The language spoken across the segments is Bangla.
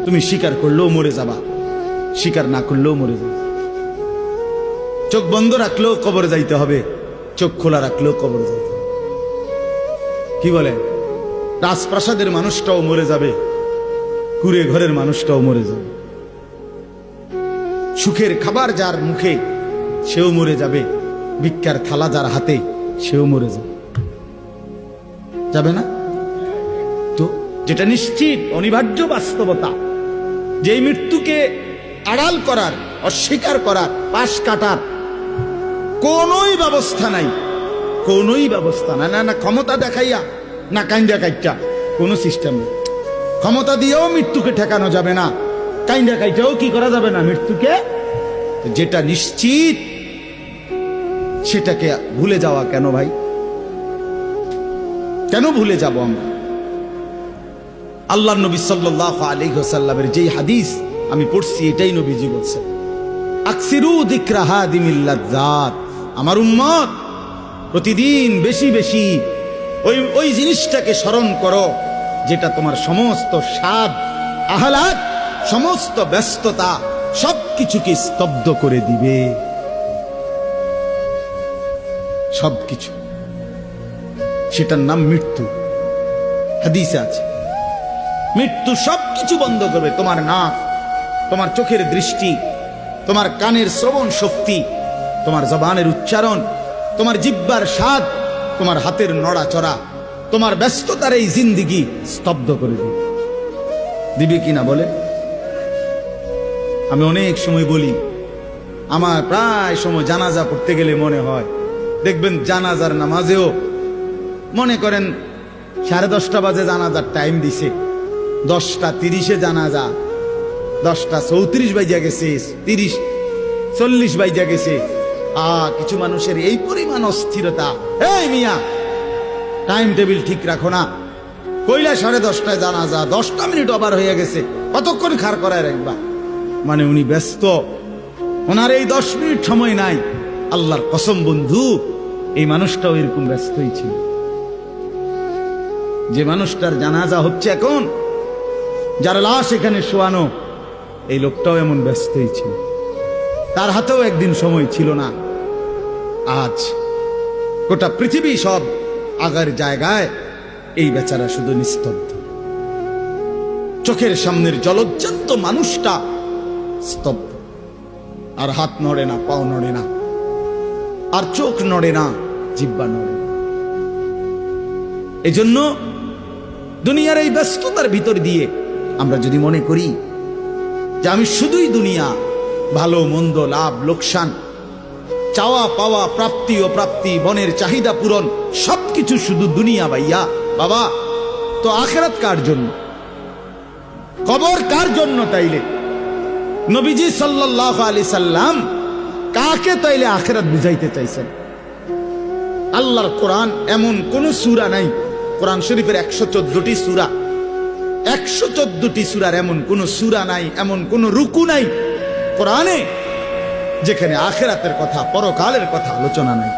তুমি স্বীকার করলেও মরে যাবা, স্বীকার না করলেও মরে যাবে। চোখ বন্ধ রাখলেও কবরে যাইতে হবে, চোখ খোলা রাখলেও কবরে যাইতে হবে। কি বলে, রাজপ্রাসাদের মানুষটাও মরে যাবে, কুড়ে ঘরের মানুষটাও মরে যাবে। সুখের খাবার যার মুখে সেও মরে যাবে, ভিক্ষার থালা যার হাতে সেও মরে যাবে, যাবে না? তো যেটা নিশ্চিত অনিবার্য বাস্তবতা, যে মৃত্যুকে আড়াল করার, অস্বীকার করার, পাশ কাটার কোনই ব্যবস্থা নাই, কোনই ব্যবস্থা নাই। না না ক্ষমতা দেখাইয়া, না কাইন্দা কাইটা, কোন সিস্টেম নেই। ক্ষমতা দিয়েও মৃত্যুকে ঠেকানো যাবে না, কাইন্দা কাইটাও কি করা যাবে না মৃত্যুকে। যেটা নিশ্চিত সেটাকে ভুলে যাওয়া কেন ভাই? কেন ভুলে যাব আমরা? আল্লাহর নবী সাল্লাল্লাহু আলাইহি ওয়াসাল্লামের যেই হাদিস আমি পড়ছি, এটাই নবীজি বলছেন, আকসিরু যিকরা হাদিমিল লাজ্জাত। আমার উম্মত প্রতিদিন বেশি বেশি ওই জিনিসটাকে স্মরণ করো যেটা তোমার সমস্ত স্বাদ, আহ্লাদ, সমস্ত ব্যস্ততা সবকিছুকে স্তব্ধ করে দিবে। সবকিছু, সেটার নাম মৃত্যু। হাদিসে আছে মৃত্যু সবকিছু বন্ধ করবে। তোমার নাক, তোমার চোখের দৃষ্টি, তোমার কানের শ্রবণ শক্তি, তোমার জবানের উচ্চারণ, তোমার জিহ্বার স্বাদ, তোমার হাতের নড়াচড়া, তোমার ব্যস্ততার এই জিন্দিগি স্তব্ধ করে দিবে। দিবে কিনা বলে? আমি অনেক সময় বলি, আমার প্রায় সময় জানাজা পড়তে গেলে মনে হয়, দেখবেন জানাজার নামাজেও মনে করেন 10:30 বাজে জানাজার টাইম দিছে, 10:30 জানাজা, 10:34 বাজে গেছে, 30-40 বাজে গেছে। কিছু মানুষের এই পরিমাণ অস্থিরতা, এই মিয়া টাইম টেবিল ঠিক রাখো না, কইলা 10:30 জানাজা, 10টা মিনিট ওভার হয়ে গেছে, কতক্ষণ খাড় করায় রাখবা? মানে উনি ব্যস্ত, ওনার এই 10 মিনিট সময় নাই। আল্লাহর কসম বন্ধু, এই মানুষটাও এরকম ব্যস্তই ছিল। যে মানুষটার জানাজা হচ্ছে এখন, যার লাশ এখানে শোয়ানো, এই লোকটাও এমন ব্যস্তই ছিল। তার হাতেও একদিন সময় ছিল না। আজ গোটা পৃথিবী সব আগার জায়গায়, এই বেচারা শুধু নিস্তব্ধ। চোখের সামনের জলজ্জান্ত মানুষটা স্তব্ধ, আর হাত নড়ে না, পাও নড়ে না, আর চোখ নড়ে না, জিহ্বা নড়ে না। এজন্য দুনিয়ার এই ব্যস্ততার ভিতর দিয়ে আমরা যদি মনে করি যে আমি শুধুই দুনিয়া, ভালো মন্দ, লাভ লোকসান, চাওয়া পাওয়া, প্রাপ্তি ও প্রাপ্তি, মনের চাহিদা পূরণ, সবকিছু শুধু দুনিয়া ভাইয়া, বাবা তো আখিরাত কার জন্য? কবর কার জন্য? তাইলে নবীজি সাল্লাল্লাহু আলাইহি সাল্লাম কাকে তাইলে আখিরাত বুঝাইতে চাইছেন? আল্লাহর কোরআন এমন কোন সূরা নাই, কোরআন শরীফের 114টি সূরা, 114টি সূরার এমন কোন সূরা নাই, এমন কোন রুকু নাই কোরআনে যেখানে আখিরাতের কথা, পরকালের কথা আলোচনা নাই।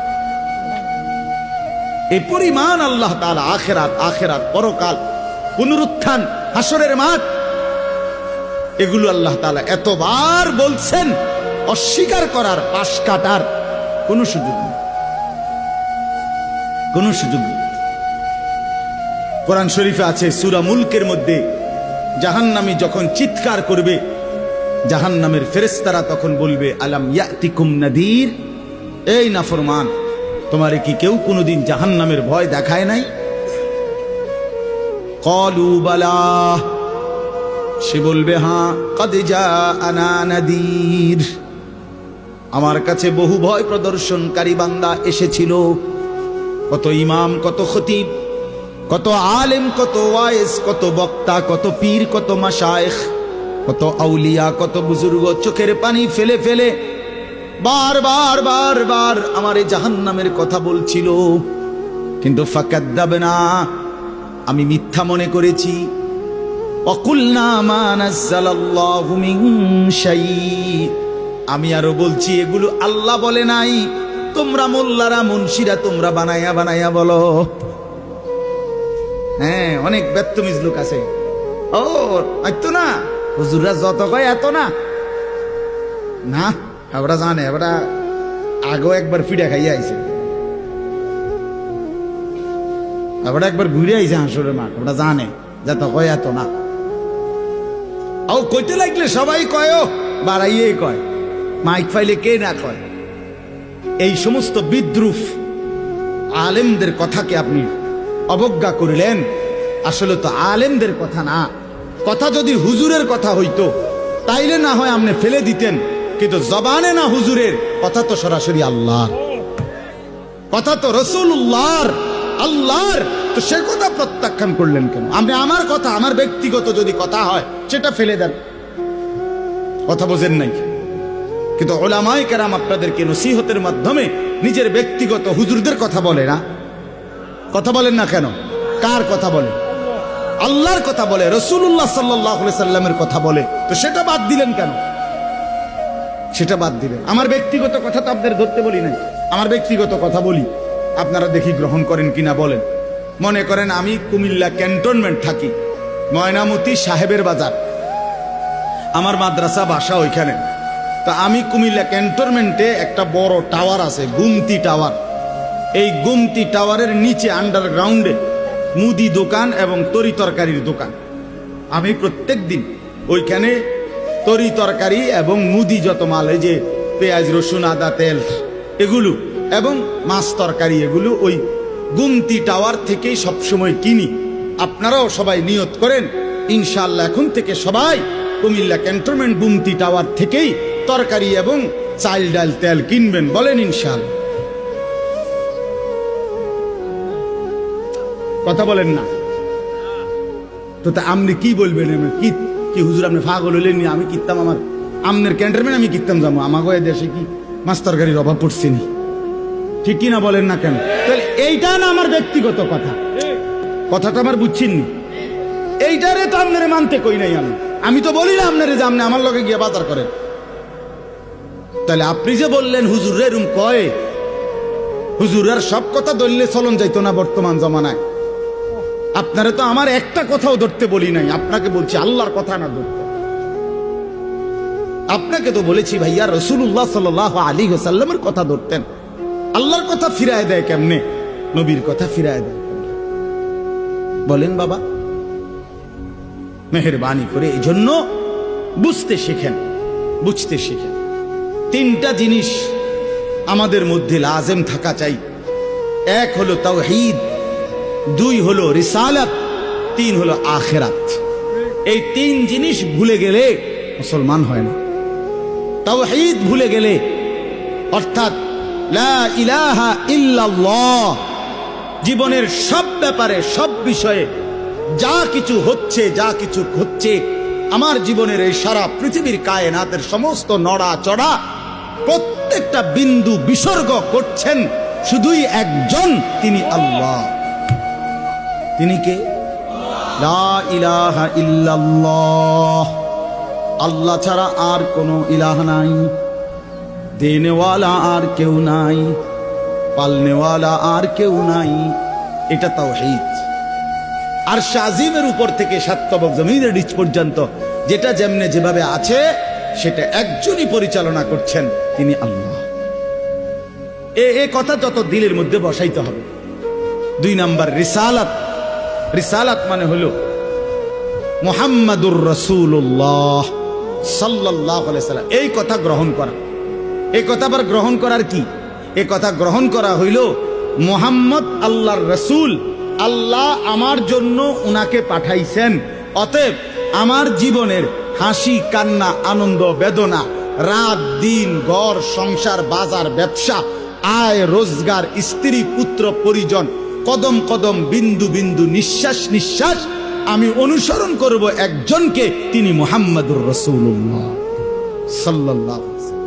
এই পরিমাণ আল্লাহ তাআলা আখিরাত, আখিরাত, পরকাল, পুনরুত্থান, হাসরের মাঠ, এগুলো আল্লাহ তাআলা এতবার বলছেন, অস্বীকার করার, পাশ কাটার কোন সুযোগ নেই, কোন সুযোগ নেই। কোরআন শরীফে আছে সূরা মুলকের মধ্যে, জাহান্নামী যখন চিৎকার করবে, জাহান্নামের ফেরেশতারা তখন বলবে, আলাম ইয়াতিকুম নাদির, এই নাফরমান, তোমারে কি কেউ কোনোদিন জাহান্নামের ভয় দেখায় নাই? ক্বালু বালা, সে বলবে হ্যাঁ, ক্বাদ জাআনা নাদির, আমার কাছে বহু ভয় প্রদর্শনকারী বান্দা এসেছিল। কত ইমাম, কত খতিব, কত আলেম, কত ওয়াইজ, কত বক্তা, কত পীর, কত মাশায়েখ, কত আউলিয়া, কত বুজুর্গ চোখের পানি ফেলে ফেলে বারবার বারবার আমার এই জাহান্নামের কথা বলছিল, কিন্তু ফাকাদ্দাবনা, আমি মিথ্যা মনে করেছি। ওয়াকুলনা মা নাযালাল্লাহু মিন শাই, আমি আরো বলছি এগুলো আল্লাহ বলে নাই, তোমরা মোল্লারা, মুন্সিরা তোমরা বানায়া বানায়া বলো। হ্যাঁ, অনেক বেত্তমিজ লোক আছে, ও আইতো না, হুজুররা যত কয় এত না, না ওরা জানে, ওরা আগেও একবার ফিডা খাইয়া আইছে, ওরা একবার ঘুরে আইছে হাসুরের মাঠ, ওরা জানে যত কয় এত না। ও কইতে লাগলে সবাই কয়, বাড়াইয়ে কয়, মাইক ফাইলে কে না কয়। এই সমস্ত বিদ্রুপ আলেমদের কথাকে আপনি অবজ্ঞা করিলেন। আসলে তো আলেমদের কথা না, কথা যদি হুজুরের কথা হইতো তাইলে না হয় আপনি ফেলে দিতেন, কিন্তু জবানে না হুজুরের কথা, তো সরাসরি আল্লাহর কথা, তো রাসূলুল্লাহর, আল্লাহর, তো সে কথা প্রত্যাখ্যান করলেন কেন? আপনি আমার কথা, আমার ব্যক্তিগত যদি কথা হয় সেটা ফেলে দেন, কথা বোঝেন নাই। কিন্তু উলামায়ে কেরাম আপনাদেরকে নসিহতের মাধ্যমে নিজের ব্যক্তিগত হুজুরদের কথা বলে না, কথা বলেন না কেন? কার কথা বলে? আল্লাহর কথা বলে, রাসূলুল্লাহ সাল্লাল্লাহু আলাইহি সাল্লামের কথা বলে, তো সেটা বাদ দিলেন কেন? সেটা বাদ দিলেন। আমার ব্যক্তিগত কথা তো আপনাদের ধরতে বলি নাই, আমার ব্যক্তিগত কথা বলি, আপনারা দেখি গ্রহণ করেন কিনা বলেন। মনে করেন আমি কুমিল্লা ক্যান্টনমেন্ট থাকি, ময়নামতি সাহেবের বাজার, আমার মাদ্রাসা বাসা ওইখানে। তা আমি কুমিল্লা ক্যান্টনমেন্টে একটা বড় টাওয়ার আছে, গুমতি টাওয়ার। এই গুমতি টাওয়ারের নিচে আন্ডারগ্রাউন্ডে মুদি দোকান এবং তরি তরকারির দোকান। আমি প্রত্যেক দিন ওইখানে তরি তরকারি এবং মুদি যত মাল, এই যে পেঁয়াজ রসুন আদা তেল এগুলো এবং মাছ তরকারি, এগুলো ওই গুমতি টাওয়ার থেকেই সবসময় কিনি। আপনারাও সবাই নিয়ত করেন ইনশাআল্লাহ এখন থেকে সবাই কুমিল্লা ক্যান্টনমেন্ট গুমতি টাওয়ার থেকেই তরকারি এবং চাল ডাল তেল কিনবেন, বলেন ইনশাআল্লাহ। কথা বলেন না তো, তা আপনি কি বলবেন? কি কি হুজুর আপনি পাগল হইলেন? আমি কিনতাম, আমার আমনের ক্যান্টনমেন্ট আমি কিনতাম যাবো, আমাকে দেশে কি মাছ তরকারির অভাব পড়ছে নি? ঠিক কিনা বলেন না কেন? তাহলে এইটা না আমার ব্যক্তিগত কথা, কথাটা আমার বুঝছেন নি? এইটারে তো আপনারে মানতে কই নাই আমি, আমি তো বলি না আপনারে যে আপনি আমার লগে গিয়ে বাজার করেন। তাহলে আপনি যে বললেন হুজুর এরম কয়, হুজুরের সব কথা ধরলে চলন যাইতো না বর্তমান জমানায়। আপনারা তো আমার একটা কথাও ধরতে বলি নাই, আপনাকে বলছি আল্লাহর কথা না ধরতে। আপনাকে তো বলেছি ভাইয়া রাসূলুল্লাহ সাল্লাল্লাহু আলাইহি ওয়াসাল্লামের কথা ধরতেন। আল্লাহর কথা ফিরায় দেয় কেমনে? নবীর কথা ফিরায় দেয় বলেন বাবা, মেহেরবানি করে। এই জন্য বুঝতে শিখেন, বুঝতে শিখেন। তিনটা জিনিস আমাদের মধ্যে লাজেম থাকা চাই। এক হলো তাওহীদ, দুই হলো রিসালাত, তিন হলো আখিরাত। এই তিন জিনিস ভুলে গেলে মুসলমান হয় না। তাওহীদ ভুলে গেলে, অর্থাৎ লা ইলাহা ইল্লাল্লাহ, জীবনের সব ব্যাপারে, সব বিষয়ে যা কিছু হচ্ছে, যা কিছু হচ্ছে, আমার জীবনের এই সারা পৃথিবীর কায়নাতের সমস্ত নড়া চড়া, প্রত্যেকটা বিন্দু বিসর্গ করছেন শুধুই একজন, তিনি আল্লাহ। তিনি কে? লা ইলাহা ইল্লাল্লাহ, আল্লাহ ছাড়া আর কোনো ইলাহ নাই, দেনেওয়ালা আর কেউ নাই, পালনেওয়ালা আর কেউ নাই। এটা তাওহীদ। আর শাজিমের উপর থেকে সাতবক জমিনের নিচ পর্যন্ত যেটা যেমনে যেভাবে আছে সেটা একজনই পরিচালনা করছেন, তিনি আল্লাহ। এ কথা যত দিলের মধ্যে বসাইতে হবে। দুই নাম্বার রিসালাত। রিসালাত মানে হলো মুহাম্মাদুর রাসূলুল্লাহ সাল্লাল্লাহু আলাইহি সাল্লাম, এই কথা গ্রহণ করা। এই কথা আবার গ্রহণ করার কি? এই কথা গ্রহণ করা হইল মুহাম্মদ আল্লাহর রাসূল, আল্লাহ আমার জন্য উনাকে পাঠাইছেন, অতএব আমার জীবনের হাসি কান্না আনন্দ বেদনা, রাত দিন, ঘর সংসার বাজার ব্যবসা, আয় রোজগার, স্ত্রী পুত্র পরিজন, কদম কদম বিন্দু বিন্দু নিঃশ্বাস নিঃশ্বাস আমি অনুসরণ করব একজনকে, তিনি মুহাম্মাদুর রাসূলুল্লাহ সাল্লাল্লাহু আলাইহি ওয়াসাল্লাম।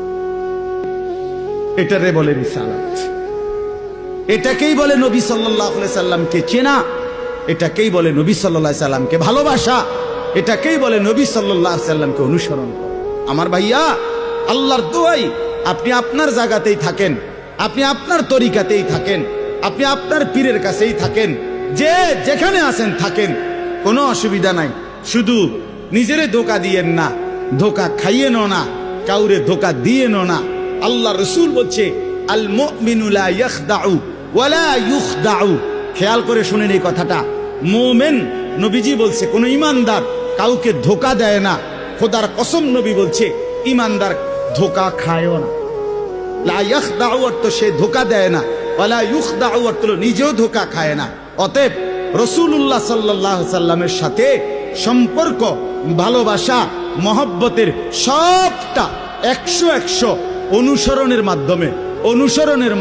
এটারে বলে রিসালাত। এটাকেই বলে নবী সাল্লাল্লাহু আলাইহি সাল্লামকে চেনা, এটাকেই বলে নবী সাল্লাল্লাহু আলাইহি সাল্লামকে ভালোবাসা, এটাকেই বলে নবী সাল্লাল্লাহু আলাইহি সাল্লামকে অনুসরণ করা। আমার ভাইয়া, আল্লাহর দোয়াই আপনি আপনার জায়গাতেই থাকেন, আপনি আপনার তরিকাতেই থাকেন, আপনি আপনার পীরের কাছেই থাকেন, যে যেখানে আছেন থাকেন, কোনো অসুবিধা নাই। শুধু নিজেরে ধোকা দিয়েন না, ধোকা খাইয়েন না, কাউরে ধোকা দিয়েন না। আল্লাহ রসুল বলছে আল মুমিনু লা ইয়াখদাউ ওয়ালা ইউখদাউ। খেয়াল করে শুনেন এই কথাটা। মুমিন, নবীজি বলছে, কোন ইমানদার কাউকে ধোকা দেয় না। খোদার কসম নবী বলছে ইমানদার ধোকা খায়ও না। লা ইয়াখদাউ অর্থ সে ধোকা দেয় না, ওয়ালা ইউখদাউ অর্থ নিজেও ধোকা খায় না। অতএব রাসূলুল্লাহ সাল্লাল্লাহু আলাইহি সাল্লামের সাথে সম্পর্ক, ভালোবাসা, মহব্বতের সবটা 100 অনুসরণের মাধ্যমে, অনুসরণের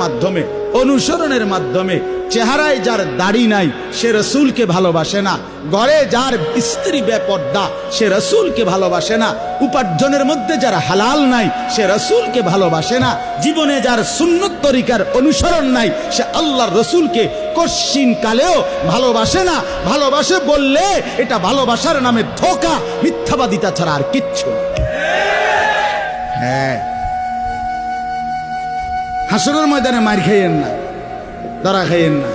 মাধ্যমে। চেহারায় যার দাড়ি নাই সে রসুলকে ভালোবাসে না, ঘরে যার স্ত্রী বেপর্দা সে রসুলকে ভালোবাসে না, উপার্জনের মধ্যে যার হালাল নাই সে রসুলকে ভালোবাসে না, জীবনে যার সুন্নত তরিকার অনুসরণ নাই সে আল্লাহর রসুলকে কশ্চিন কালেও ভালোবাসে না। ভালোবাসে বললে এটা ভালোবাসার নামে ধোঁকা, মিথ্যাবাদিতা ছাড়া আর কিচ্ছু না। হ্যাঁ, হাসরের ময়দানে মার খাইয়েন না, ধরা খাইয়েন না।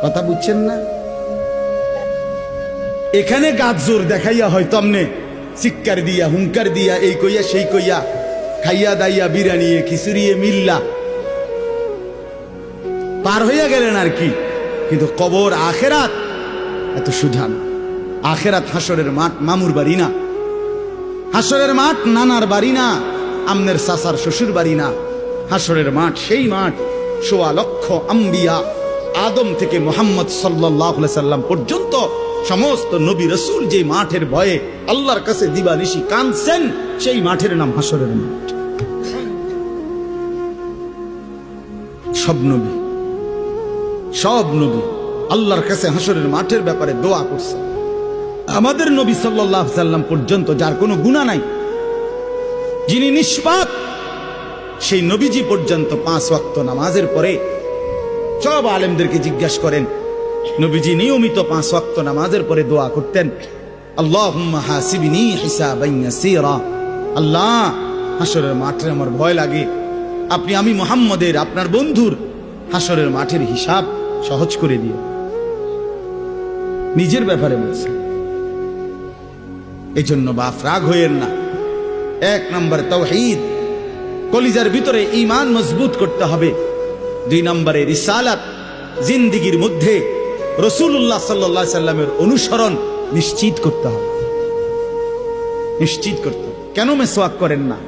কথা বুঝছেন না? এখানে গাছ জোর দেখাইয়া হয়তো আমনে চিৎকার দিয়া, হুঙ্কার দিয়া, এই কইয়া সেই কইয়া, খাইয়া দাইয়া, বিরানিয়ে খিচুড়িয়ে মিল্লা পার হইয়া গেলেন আর কি। কিন্তু কবর, আখেরাত এত সুধান। আখেরাত হাসরের মাঠ, মামুর বাড়ি না। হাসরের মাঠ নানার বাড়ি না, আমনের চাচার শ্বশুর বাড়ি না। হাসরের মাঠ সেই মাঠ ১৬ লক্ষ আম্বিয়া, আদম থেকে মুহাম্মদ সাল্লাল্লাহু আলাইহি সাল্লাম পর্যন্ত সমস্ত নবী রাসূল যে মাঠের ভয়ে আল্লাহর কাছে দিবানিশি কাঁদছেন, সেই মাঠের নাম হাসরের মাঠ। সব নবী আল্লাহর কাছে হাসরের মাঠের ব্যাপারে দোয়া করছে। আমাদের নবী সাল্লাল্লাহু আলাইহি সাল্লাম পর্যন্ত যার কোনো গুনাহ নাই, যিনি নিষ্পাপ, সেই নবীজি পর্যন্ত 5 ওয়াক্ত নামাজের পরে সব আলেমদেরকে জিজ্ঞাসা করেন, নবীজি নিয়মিত 5 ওয়াক্ত নামাজের পরে দোয়া করতেন, আল্লাহুম্মা হাসিবনি হিসাবান ইয়াসীরা। আল্লাহ, হাসরের মাঠে আমার ভয় লাগে, আমি মুহাম্মদের, আপনার বন্ধুর হাসরের মাঠের হিসাব সহজ করে দিও। নিজের ব্যাপারে বলছে। এই জন্য বাপ রাগ হইয়েন না। 1 নম্বর তাওহীদ, কলিজার ভিতরে ঈমান মজবুত করতে হবে। 2 নম্বরে রিসালাত, জিন্দেগীর মধ্যে রাসূলুল্লাহ সাল্লাল্লাহু আলাইহি সাল্লামের অনুসরণ নিশ্চিত করতে হবে। কেন মেসওয়াক করেন না?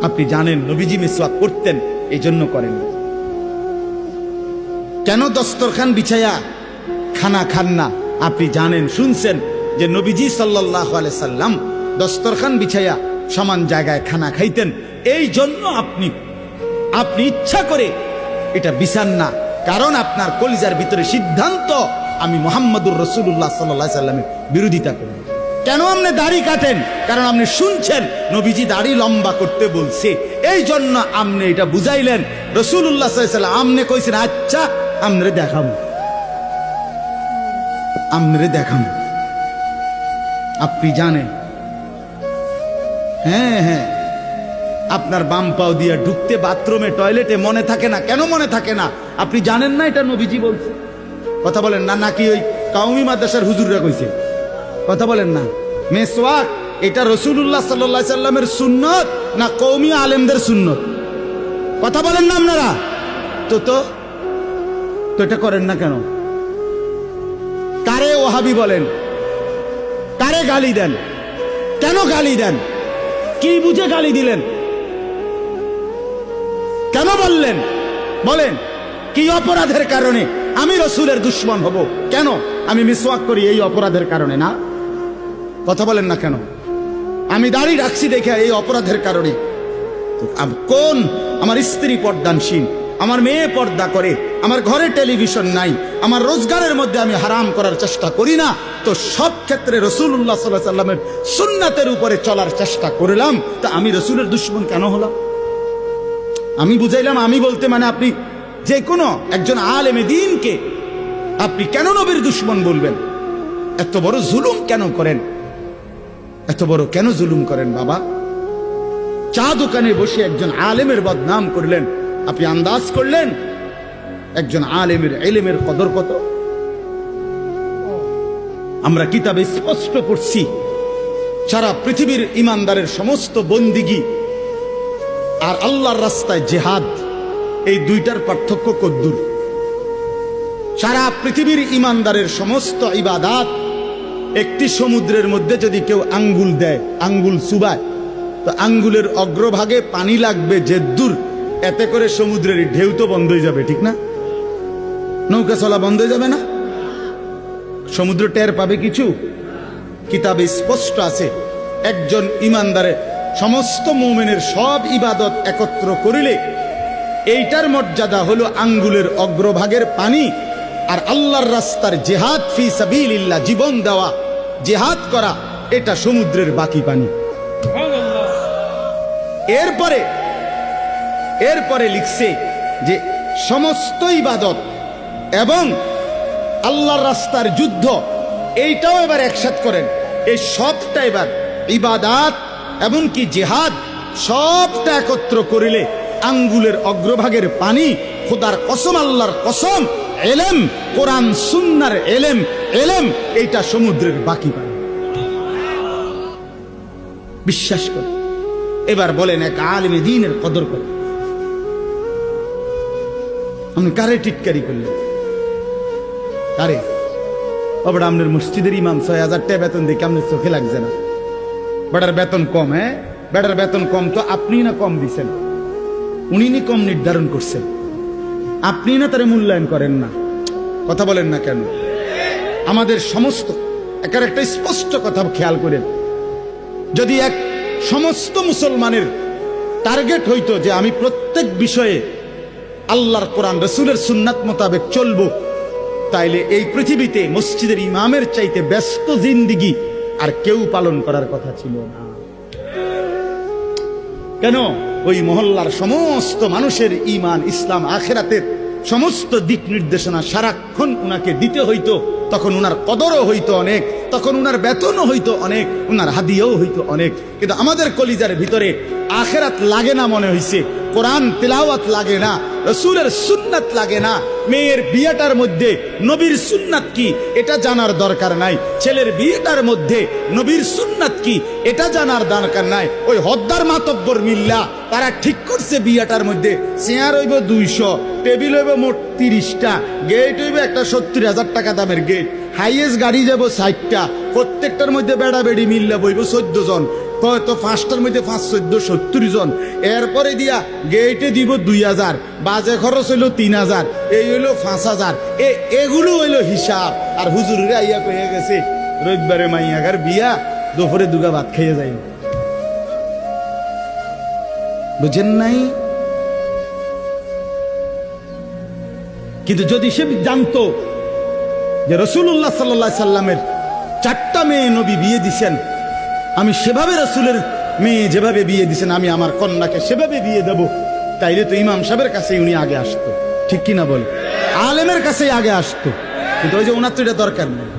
আপনি জানেন নবীজি মেসওয়াক করতেন, এই জন্য করেন না। কেন দস্তরখান বিছায়া খানা খান না? আপনি জানেন, শুনছেন যে নবীজি সাল্লাল্লাহু আলাইহি সাল্লাম দস্তরখান বিছায়া সমান জায়গায় খানা খাইতেন, এই জন্য আপনি ইচ্ছা করে এটা বিছান না। কারণ আপনার কলিজার ভিতরে সিদ্ধান্ত, আমি মুহাম্মদুর রাসূলুল্লাহ সাল্লাল্লাহু আলাইহি সাল্লামের বিরোধিতা করি। কেন আপনি দাড়ি কাটেন? কারণ আপনি শুনছেন নবীজি দাড়ি লম্বা করতে বলছে, এই জন্য আপনি এটা বুঝাইলেন। রাসূলুল্লাহ সাল্লাল্লাহু আলাইহি সাল্লাম আপনি কইছেন, আচ্ছা আমরে দেখাম। আপনি জানেন, হ্যাঁ, আপনার বাম পাও দিয়া ঢুকতে বাথরুমে, টয়লেটে মনে থাকে না। কেন মনে থাকে না? আপনি জানেন না এটা নবীজি বলছে। কথা বলেন না, নাকি ওই কাউমি মাদ্রাসার হুজুররা কইছে? কথা বলেন না। মেসওয়াক এটা রাসূলুল্লাহ সাল্লাল্লাহু আলাইহি সাল্লামের সুন্নত না কওমি আলেমদের সুন্নত? কথা বলেন না আপনারা। তো এটা করেন না কেন? কারে ওহাবি বলেন? কারে গালি দেন? কেন গালি দেন? কি বুঝে গালি দিলেন? কেন বললেন? বলেন, কি অপরাধের কারণে আমি রাসূলের দুশমন হব? কেন? আমি মিসওয়াক করি এই অপরাধের কারণে না? কথা বলেন না কেন? আমি দাড়ি রাখছি দেখে এই অপরাধের কারণে? কোন আমার স্ত্রী পর্দানশীল, আমার মেয়ে পর্দা করে, আমার ঘরে টেলিভিশন নাই, আমার রোজগারের মধ্যে আমি হারাম করার চেষ্টা করি না, তো সব ক্ষেত্রে রাসূলুল্লাহ সাল্লাল্লাহু আলাইহি সাল্লামের সুন্নাতের উপরে চলার চেষ্টা করলাম, তা আমি রাসূলের দুশমন কেন হলাম? আমি বুঝাইলাম, আমি বলতে মানে আপনি যে কোনো একজন আলেমে দ্বীনকে আপনি কেন নবীর দুশমন বলবেন? এত বড় জুলুম কেন করেন? এত বড় কেন জুলুম করেন বাবা? চা দোকানে বসে একজন আলেমের বদনাম করলেন, আপনি আন্দাজ করলেন একজন আলেমের ইলমের কদর কত? আমরা কিতাবে স্পষ্ট পড়ছি সারা পৃথিবীর ইমানদারের সমস্ত বন্দিগি আর আল্লাহর রাস্তায় জিহাদ, এই দুইটার পার্থক্য কদ্দুর। সারা পৃথিবীর ইমানদারের সমস্ত ইবাদাত একটি সমুদ্রের মধ্যে যদি কেউ আঙ্গুল দেয়, আঙ্গুল চুবায়, তো আঙ্গুলের অগ্রভাগে পানি লাগবে যে দূর, এতে করে সমুদ্রের ঢেউ তো বন্ধ হয়ে যাবে, ঠিক না? নৌকা চলা বন্ধ হয়ে যাবে না? সমুদ্র টের পাবে কিছু? কিতাবে স্পষ্ট আছে একজন ইমানদারে সমস্ত মুমিনের সব ইবাদত একত্র করিলে এইটার মর্যাদা হলো আঙ্গুলের অগ্রভাগের পানি। আর আল্লাহর রাস্তার জিহাদ ফি সাবিলিল্লাহ, জীবন দেওয়া, জিহাদ করা, এটা সমুদ্রের বাকি পানি। এরপরে লিখছে যে সমস্ত ইবাদত এবং আল্লাহর রাস্তার যুদ্ধ, এইটাও এবার একসাথ করেন। এই সবটা এবার ইবাদাত এমনকি জিহাদ সবটা একত্র করিলে আঙ্গুলের অগ্রভাগের পানি, খোদার কসম, আল্লাহর কসম, এলেম, কোরআন সুন্নাহর এলেম, এইটা সমুদ্রের বাকি পানি। বিশ্বাস করে এবার বলেন এক আলেমে দ্বীনের কদর করে আপনি কারে টিটকারি করলেন? কারে? ওটা আপনার মসজিদের ইমাম ৬,০০০ টাকা বেতন দিয়ে আপনার চোখে লাগছে না? বেটার বেতন কম, হ্যাঁ বেটার বেতন কম তো আপনি না কম দিছেন, উনি নি কম নির্ধারণ করছেন, আপনি না তারা মূল্যায়ন করেন না। কথা বলেন না কেন? আমাদের সমস্ত একটা স্পষ্ট কথা খেয়াল করেন, যদি এক সমস্ত মুসলমানের টার্গেট হইতো যে আমি প্রত্যেক বিষয়ে আল্লাহর কোরআন রসুলের সুন্নাত মোতাবেক চলবো, তাইলে এই পৃথিবীতে মসজিদের ইমামের চাইতে ব্যস্ত জিন্দিগি আর কেউ পালন করার কথা ছিল না। কেন? ওই মহল্লার সমস্ত মানুষের ঈমান, ইসলাম, আখিরাতের সমস্ত দিক নির্দেশনা সারাক্ষণ উনাকে দিতে হইতো, তখন উনার কদরও হইতো অনেক, তখন উনার বেতনও হইতো অনেক, উনার হাদিয়াও হইতো অনেক। কিন্তু আমাদের কলিজার ভিতরে আখিরাত লাগে না মনে হইছে, কোরআন তিলাওয়াত লাগে না, রসুলের সুন্নাত লাগে না, মেয়ের বিয়েটার মধ্যে নবীর সুন্নাত কি এটা জানার দরকার নাই, ছেলের বিয়েটার মধ্যে নবীর সুন্নাত কি এটা জানার দরকার নাই। ওই হদ্দার মাতব্বর মিল্লা তারা ঠিক করছে বিয়েটার মধ্যে চেয়ার হইব ২০০, টেবিল হইব মোট ৩০টা, গেট হইব একটা ৭০,০০০ টাকা দামের গেট, হাইয়েস্ট গাড়ি যাব ৬০টা, প্রত্যেকটার মধ্যে বেড়া বেড়ি মিল্লা বইব ১৪ জন, তো ৫টার মধ্যে ৫, ১৪, ৭০ জন। এরপরে দিয়া গেটে দিব ২,০০০, বাজে খরচ হইলো ৩,০০০, এই হইলো ৫,০০০। এগুলো হইলো হিসাব। আর হুজুরে আইয়া কয়ে গেছে রবিবারে মাইয়াগার বিয়া, দুপুরে দুগা ভাত খেয়ে যাই। বুঝেন নাই? কিন্তু যদি সে জানতো যে রাসূলুল্লাহ সাল্লাল্লাহু আলাইহি সাল্লামের ৪টা মেয়ে নবী বিয়ে দিছেন, আমি সেভাবে রাসূলের মেয়ে যেভাবে বিয়ে দিছেন আমি আমার কন্যাকে সেভাবে বিয়ে দেব, তাইলে তো ইমাম সাহেবের কাছে উনি আগে আসতো, ঠিক কিনা বল? আলেমের কাছেই আগে আসতো। কিন্তু ওই যে ওনার তো এটা দরকার নেই।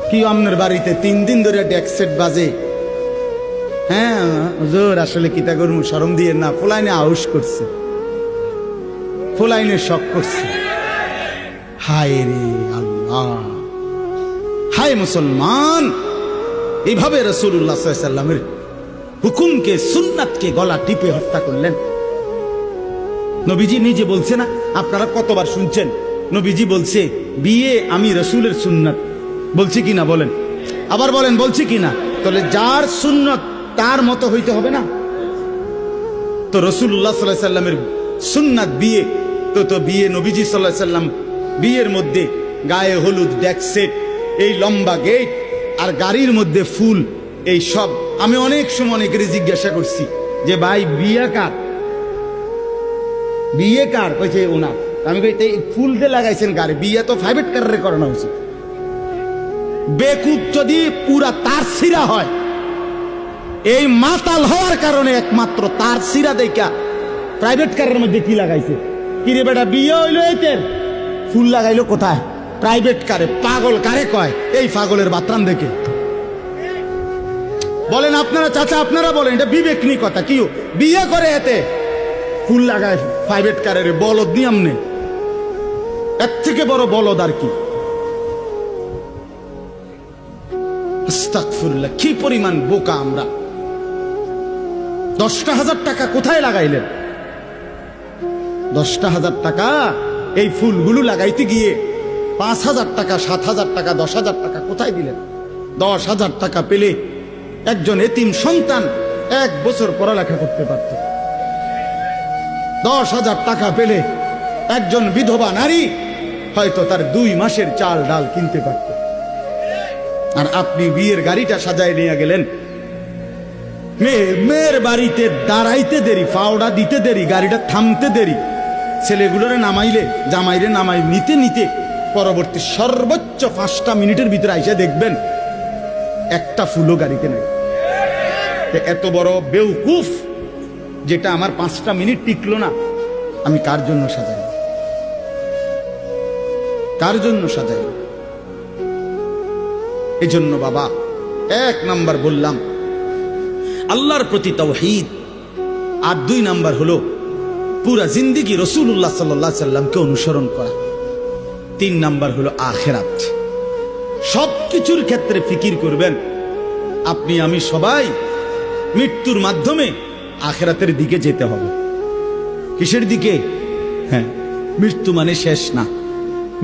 কি আপনার বাড়িতে ৩ দিন ধরে ডেক সেট বাজে, হ্যাঁ হুজুর আসলে কিতা করবো, শরম দিয়ে না, ফুলাইনে আউশ করছে, ফুলাইনে শখ করছে। হায় রে আল্লাহ, হায় মুসলমান, এইভাবে রাসূলুল্লাহ সাল্লাল্লাহু আলাইহি সাল্লামের হুকুমকে, সুন্নাতকে গলা টিপে হত্যা করলেন। নবীজি নিজে বলছে না, আপনারা কতবার শুনছেন, নবীজি বলছে বিয়ে আমি রাসূলের সুন্নাত, বলছি কিনা বলেন? আবার বলেন বলছি কিনা? তাহলে যার সুন্নাত তার মতো হইতে হবে না? তো রাসূলুল্লাহ সাল্লাল্লাহু আলাইহি সাল্লামের সুন্নাত বিয়ে, তো বিয়ে নবীজি সাল্লাল্লাহু আলাইহি সাল্লাম বিয়ের মধ্যে গায়ে হলুদ, ডেক সেট, এই লম্বা গেট আর গাড়ির মধ্যে ফুল, এই সব। আমি অনেক সময় অনেকের জিজ্ঞাসা করছি যে ভাই বিয়ে কার, বিয়ে কার? কইছে ওনার। আমি কই এই ফুল দিয়ে লাগাইছেন গাড়ি, বিয়ে তো প্রাইভেট কারে করানো উচিত। বেকুব যদি পুরা তার সিরা হয়, এই মাতাল হওয়ার কারণে একমাত্র তার সিরা দেখা প্রাইভেট কারের মধ্যে কি লাগাইছে। কিরে বেটা বিয়ে হইলো এতের, ফুল লাগাইলো কোথায়? প্রাইভেট কারে। পাগল কারে কয়? এই পাগলের বাতরান দেখে। বলেন আপনারা চাচা, আপনারা বলেন, এটা বিবেক নি কথা। কি বিয়ে করে এতে ফুল লাগায় প্রাইভেট কারের, বলদ নি আমনে? এর থেকে বড় বলদ আর কি? আস্তাগফিরুল্লাহ, কি পরিমাণ বোকা আমরা। 10,000 টাকা কোথায় লাগাইলেন? 10,000 টাকা এই ফুলগুলো লাগাইতে গিয়ে 5,000 টাকা, 7,000 টাকা, 10,000 টাকা কোথায় দিলেন? 10,000 টাকা পেলে একজন এতিম সন্তান 1 বছর পড়ালেখা করতে পারত। 10,000 টাকা পেলে একজন বিধবা নারী হয়তো তার 2 মাসের চাল ডাল কিনতে পারত। আর আপনি বিয়ের গাড়িটা সাজায় নিয়ে গেলেন, মেয়ের বাড়িতে দাঁড়াইতে দেরি, ফাওড়া দিতে দেরি, গাড়িটা থামতে দেরি, ছেলেগুলোরে নামাইলে জামাইরে নামাই নিতে নিতে পরবর্তী সর্বোচ্চ 5টা মিনিটের ভিতরে আইসা দেখবেন একটা ফুলও গাড়িতে নাই। এত বড় বেউকুফ যেটা আমার 5টা মিনিট টিকলো না, আমি কার জন্য সাজাই? কার জন্য সাজাই? এই জন্য বাবা 1 নাম্বার বললাম আল্লাহর প্রতি তাওহীদ, আর 2 নাম্বার হলো পুরা জিন্দেগি রাসূলুল্লাহ সাল্লাল্লাহু আলাইহি সাল্লামকে অনুসরণ করা। 3 নাম্বার হলো আখিরাত। সবকিছুর ক্ষেত্রে ফিকির করবেন। আপনি আমি সবাই মৃত্যুর মাধ্যমে আখিরাতের দিকে যেতে হবে। কিসের দিকে? হ্যাঁ, মৃত্যু মানে শেষ না,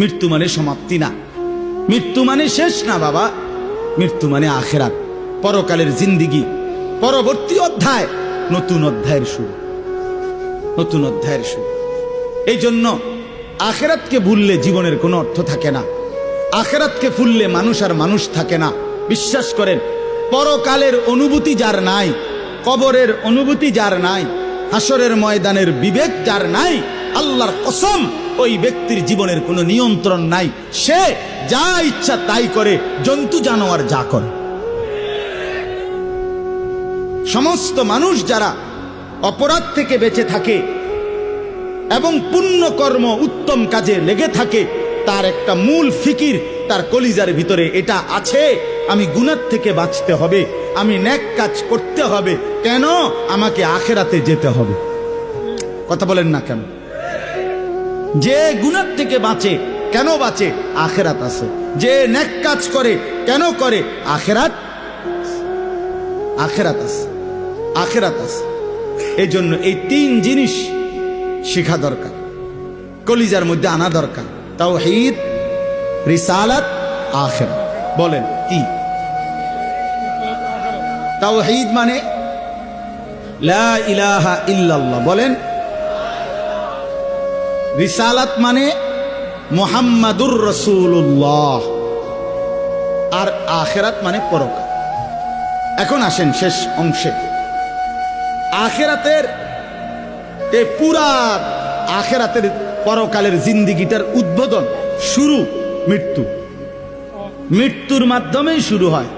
মৃত্যু মানে সমাপ্তি না, মৃত্যু মানে শেষ না বাবা। মৃত্যু মানে আখিরাত, পরকালের জিন্দেগি, পরবর্তী অধ্যায়, নতুন অধ্যায়ের শুরু, নতুন অধ্যায়ের শুরু। এই জন্য আখিরাতকে ভুললে জীবনের কোনো অর্থ থাকে না। আখিরাতকে ভুললে মানুষ আর মানুষ থাকে না। বিশ্বাস করেন, পরকালের অনুভূতি যার নাই, কবরের অনুভূতি যার নাই, হাসরের ময়দানের বিবেক যার নাই, আল্লাহর কসম ওই ব্যক্তির জীবনের কোনো নিয়ন্ত্রণ নাই। সে যা ইচ্ছা তাই করে, জন্তু জানোয়ার যা করে। সমস্ত মানুষ যারা অপরাধ থেকে বেঁচে থাকে এবং পুণ্য কর্ম উত্তম কাজে লেগে থাকে, তার একটা মূল ফিকির তার কলিজার ভিতরে এটা আছে, আমি গুনাহ থেকে বাঁচতে হবে, আমি নেক কাজ করতে হবে। কেন? আমাকে আখিরাতে যেতে হবে। কথা বলেন না কেন? যে গুনাহ থেকে বাঁচে, কেন বাঁচে? আখিরাত আছে। যে নেক কাজ করে, কেন করে? আখিরাত, আখিরাত আছে, আখিরাত আছে। এই জন্য এই 3 জিনিস শিখা দরকার, কলিজার মধ্যে আনা দরকার। তাওহীদ, রিসালাত, আখিরাত। বলেন কি? তাওহীদ মানে লা ইলাহা ইল্লাল্লাহ, বলেন। রিসালাত মানে মুহাম্মাদুর রাসূলুল্লাহ, আর আখিরাত মানে পরকাল। এখন আসেন শেষ অংশে। আখিরাতের এই পুরা আখিরাতের পরকালের জিন্দেগিটার উদ্বোধন, শুরু মৃত্যু। মৃত্যুর মাধ্যমেই শুরু হয়।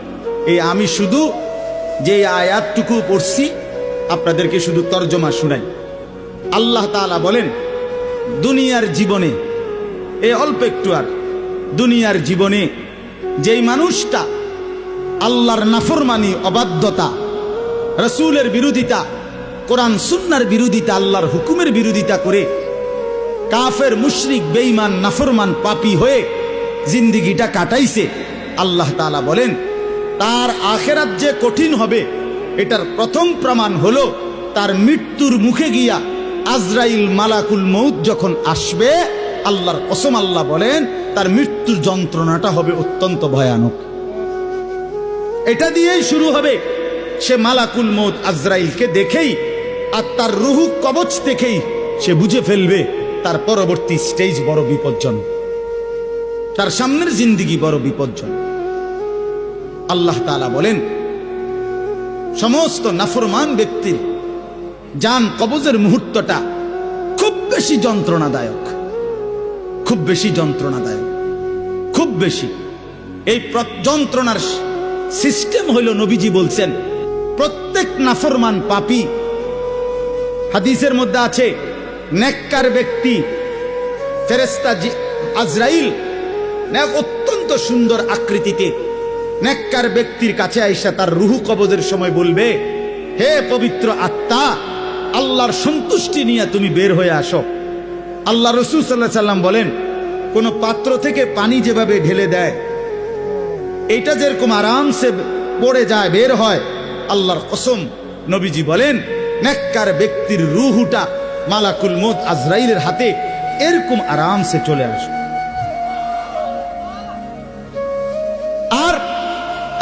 এই আমি শুধু যে আয়াতটুকু পড়ছি আপনাদেরকে শুধু তর্জমা শুনাই। আল্লাহ তাআলা বলেন, দুনিয়ার জীবনে, এই অল্প একটু, আর দুনিয়ার জীবনে যেই মানুষটা আল্লাহর নাফরমানি, অবাধ্যতা, রাসূলের বিরোধিতা, কোরআন সুন্নাহর বিরোধিতা, আল্লাহর হুকুমের বিরোধিতা করে কাফের, মুশরিক, বেঈমান, নাফরমান, পাপী হয়ে জিন্দেগিটা কাটাইছে, আল্লাহ তাআলা বলেন তার আখিরাত যে কঠিন হবে এটার প্রথম প্রমাণ হলো তার মৃত্যুর মুখে গিয়া আজরাইল মালাকুল মউত যখন আসবে, আল্লাহর কসম আল্লাহ বলেন তার মৃত্যুর যন্ত্রণাটা হবে অত্যন্ত ভয়ানক। এটা দিয়েই শুরু হবে। সে মালাকুল মউত আজরাইলকে দেখেই আর তার রুহু কবচ দেখেই সে বুঝে ফেলবে তার পরবর্তী স্টেজ বড় বিপজ্জনক, তার সামনের জিন্দেগি বড় বিপজ্জনক। আল্লাহ তাআলা বলেন সমস্ত নাফরমান ব্যক্তির জান কবজের মুহূর্তটা খুব বেশি যন্ত্রণাদায়ক, খুব বেশি যন্ত্রণাদায়ক, খুব বেশি। এই যন্ত্রণার সিস্টেম হইল, নবীজি বলছেন প্রত্যেক নাফরমান পাপী, হাদিসের মধ্যে আছে নেককার ব্যক্তি ফেরেশতা আজরাইল অত্যন্ত সুন্দর আকৃতিতে নেককার ব্যক্তির কাছে আইসা তার রুহু কবজের সময় বলবে, হে পবিত্র আত্মা, আল্লাহর সন্তুষ্টি নিয়ে তুমি বের হয়ে আসো। আল্লাহ রাসূল সাল্লাল্লাহু আলাইহি সাল্লাম বলেন, কোন পাত্র থেকে পানি যেভাবে ঢেলে দেয় এটা যেরকম আরামসে পড়ে যায়, বের হয়, আল্লাহর কসম নবীজি বলেন নেককার ব্যক্তির রূহটা মালাকুল মউত আজরাইলের হাতে এরকম আরামসে চলে আসে। আর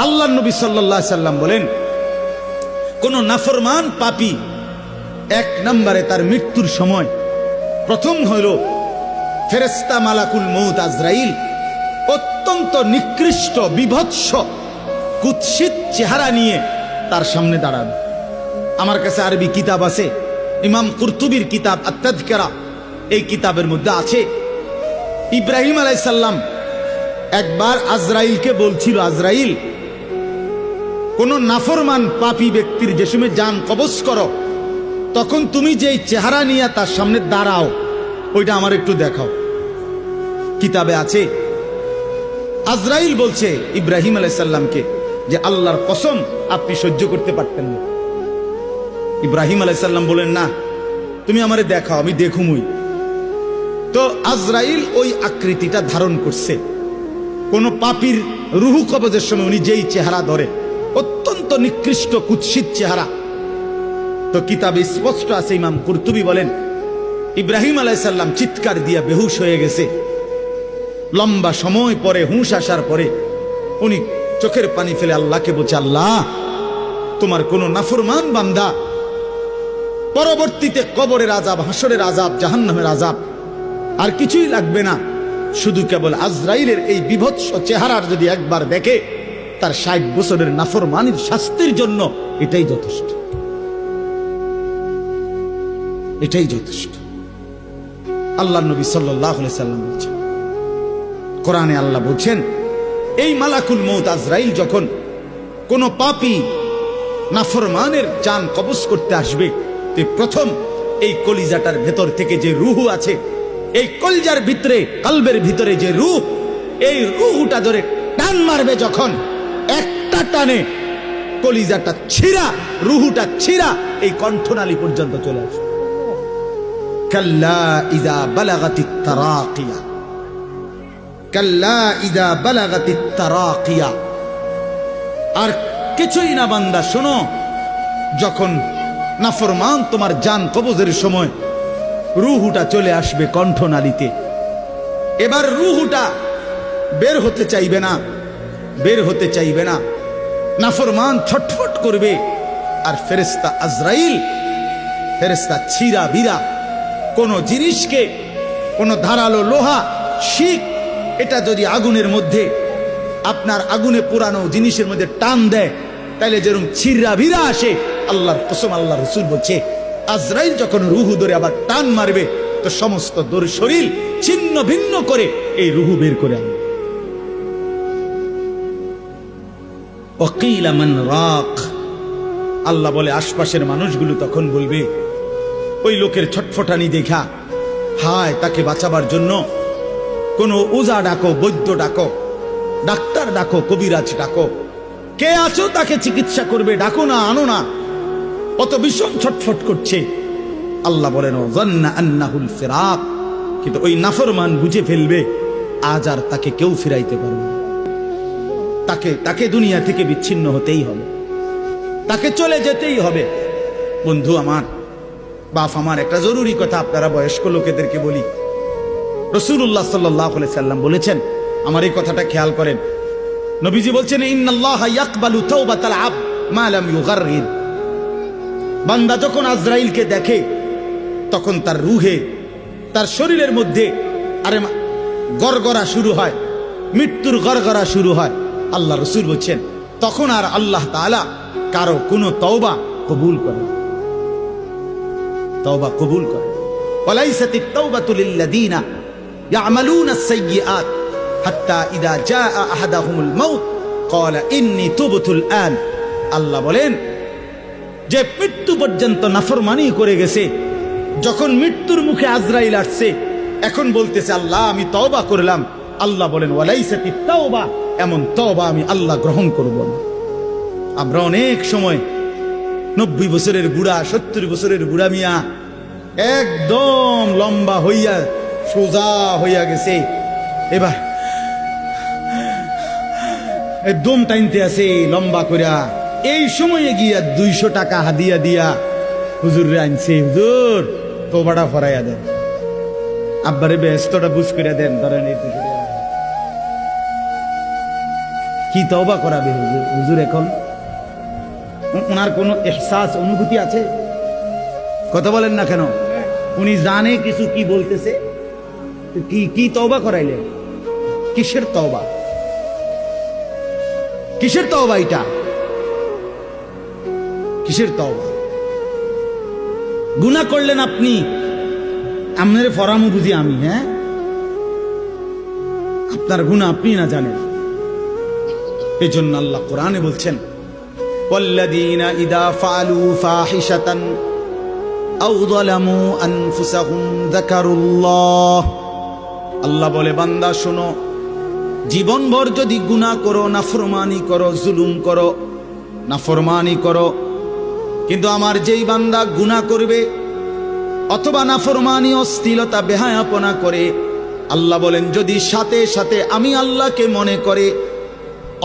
আল্লাহ নবী সাল্লাল্লাহু আলাইহি সাল্লাম বলেন কোন নাফরমান পাপী এক নম্বরে তার মৃত্যুর সময় প্রথম হইল ফেরেশতা মালাকুল মউত আজরাইল অত্যন্ত নিকৃষ্ট বিভৎস কুৎসিত চেহারা নিয়ে তার সামনে দাঁড়াবে। আমার কাছে আরবি কিতাব আছে, ইমাম কুরতুবির কিতাব আত-তাযকিরা, এই কিতাবের মধ্যে আছে ইব্রাহিম আলাইহিস সালাম একবার আজরাইলকে বলছিল, আজরাইল কোন নাফরমান পাপী ব্যক্তির যে সময় জান কবজ করো তখন তুমি যেই চেহারা নিয়ে তার সামনে দাঁড়াও ওইটা আমার একটু দেখাও। কিতাবে আছে আজরাইল বলছে ইব্রাহিম আলাইহিস সালামকে যে আল্লাহর কসম আপনি সহ্য করতে পারতেন না। ইব্রাহিম আলাইহিস সালাম বলেন না তুমি আমারে দেখাও, আমি দেখুমই। তো আজরাইল ওই আকৃতিটা ধারণ করছে। কোন পাপীর রুহু কবজের সময় উনি যেই চেহারা ধরে অত্যন্ত নিকৃষ্ট কুৎসিত চেহারা। তো কিতাবে স্পষ্ট আছে, ইমাম কুরতুবী বলেন ইব্রাহিম আলাইহিস সালাম চিৎকার দিয়া বেহুশ হয়ে গেছে। লম্বা সময় পরে হুঁশ আসার পরে উনি চোখের পানি ফেলে আল্লাহকে বলছে, আল্লাহ তোমার কোন নাফরমান বান্দা পরবর্তীতে কবরের আযাব, হাসরের আযাব, জাহান্নামের আযাব আর কিছুই লাগবে না, শুধু কেবল আজরাইলের এই বিভৎস চেহারার যদি একবার দেখে তার ৬০ বছরের নাফরমানির শাস্তির জন্য এটাই যথেষ্ট, এটাই যথেষ্ট। আল্লাহ নবী সাল্লাল্লাহু আলাইহি সাল্লাম বলছেন, কোরআনে আল্লাহ বলছেন এই মালাকুল মউত আজরাইল যখন কোন পাপী নাফরমানের জান কবজ করতে আসবে তে প্রথম এই কলিজাটার ভেতর থেকে যে রূহ আছে, এই কলিজার ভিতরে কলবের ভিতরে যে রূহ, এই রূহটা ধরে টান মারবে যখন, একটা টানে কলিজাটা ছিঁড়া, রূহটা ছিঁড়া এই কণ্ঠনালী পর্যন্ত চলে আসবে। কাল্লা ইযা বালাগাতিত তারাকিয়া, কাল্লা ইযা বালাগাতিত তারাকিয়া। আর কিছুই না বান্দা, শোনো, যখন নাফরমান তোমার জান কবজের সময় রূহটা চলে আসবে কণ্ঠনালীতে, এবার রূহটা বের হতে চাইবে না, বের হতে চাইবে না, নাফরমান ছটফট করবে। আর ফেরেশতা আজরাইল, ফেরেশতা ছিঁড়া বিরা কোন জিনিসকে, কোন ধারালো লোহা, শিক, এটা যদি আগুনের মধ্যে, আপনার আগুনে পুরানো জিনিসের মধ্যে টান দেয় তাইলে যেরকম ছিঁড়া ভিড়া আসে, আল্লাহর কসম আল্লাহ রাসূল বলছে আজরাইল যখন রূহু ধরে আবার টান মারবে তো সমস্ত দর শরীর ছিন্ন ভিন্ন করে এই রূহু বের করে আনবে। ওয়াকিলা মান রাক, আল্লাহ বলে আশপাশের মানুষগুলো তখন বলবে ওই লোকের ছটফটানি দেখা, হায় তাকে বাঁচাবার জন্য কোন ওজা ডাকো, বৈদ্য ডাকো, ডাক্তার ডাকো, কবিরাজ ডাকো, কে আছো তাকে চিকিৎসা করবে, ডাকো না, আনো না, অত ভীষণ ছটফট করছে। আল্লাহ বলেন যান্না আন্নাহুল ফিরাক, কিন্তু ওই নাফরমান বুঝে ফেলবে আজ আর তাকে কেউ ফিরাইতে পারবে না, তাকে দুনিয়া থেকে বিচ্ছিন্ন হতেই হবে, তাকে চলে যেতেই হবে। বন্ধু আমার, বাপ আমার, একটা জরুরি কথা আপনারা বয়স্ক লোকেদেরকে বলি। রাসূলুল্লাহ সাল্লাল্লাহু আলাইহি সাল্লাম বলেছেন, আমার এই কথাটা খেয়াল করেন, নবীজি বলছেন ইন্নাল্লাহা ইয়াকবালু তাওবাতাল আবদ মা লাম ইউগাররির। বান্দা যখন আজরাইলকে দেখে তখন তার রুহে, তার শরীরের মধ্যে আরে গড়গড়া শুরু হয়, মৃত্যুর গড়গড়া শুরু হয়। আল্লাহ রাসূল বলছেন তখন আর আল্লাহ তাআলা কারো কোনো তওবা কবুল করেন, তওবা কবুল করেন। ওয়ালাইসাতিত তাওবাতু লিল্লাযিনা ইয়ামালুনা আস-সাইয়্যাত হাত্তা ইযা জাআ আহাদাহুমুল মাউত ক্বালা ইন্নী তুবতুল আন। আল্লাহ বলেন যে মৃত্যু পর্যন্ত নাফরমানি করে গেছে, যখন মৃত্যুর মুখে আজরাইল আসছে এখন বলতেছে আল্লাহ আমি তওবা করলাম। আল্লাহ বলেন ওয়ালাইসাতিত তাওবা, এমন তওবা আমি আল্লাহ গ্রহণ করব না। আমরা অনেক সময় 90 বছরের বুড়া, 70 বছরের বুড়া মিয়া একদম লম্বা হইয়া সোজা হইয়া গেছে, এবার দম টাইনতে আছে লম্বা কইরা, এই সময়ে গিয়া 200 টাকা হাদিয়া দিয়া হুজুর রে আনছে, হুজুর তোবাটা ফরাইয়া দেন, আব্বারে ব্যস্তটা বুঝ করে দেন, ধরেন এই 200 টাকা। কি তওবা করাবে হুজুর? হুজুর এখন ওনার কোনো এহসাস অনুভূতি আছে? কথা বলেন না কেন? উনি জানে কিছু কি বলতেছে, কি তওবা করাইলেন? কিসের তওবা? কিসের তওবা এটা? কিসের তওবা? গুনাহ করলেন আপনি, আপনার ফরামু বুঝি আমি? হ্যাঁ, আপনার গুনাহ আপনি না জানেন। এই জন্য আল্লাহ কোরআনে বলছেন, ওয়াল্লাযীনা ইযা ফাআলু ফাহিশাতান আও যালামু আনফুসাহুম যাকারুল্লাহ। আল্লাহ বলে, বান্দা শোনো, জীবনভর যদি গুনাহ করো, নাফরমানি করো, জুলুম করো, নাফরমানি করো, কিন্তু আমার যেই বান্দা গুনাহ করবে অথবা নাফরমানি, অশ্লীলতা, বেহায়াপনা করে, আল্লাহ বলেন যদি সাথে সাথে আমি আল্লাহকে মনে করে,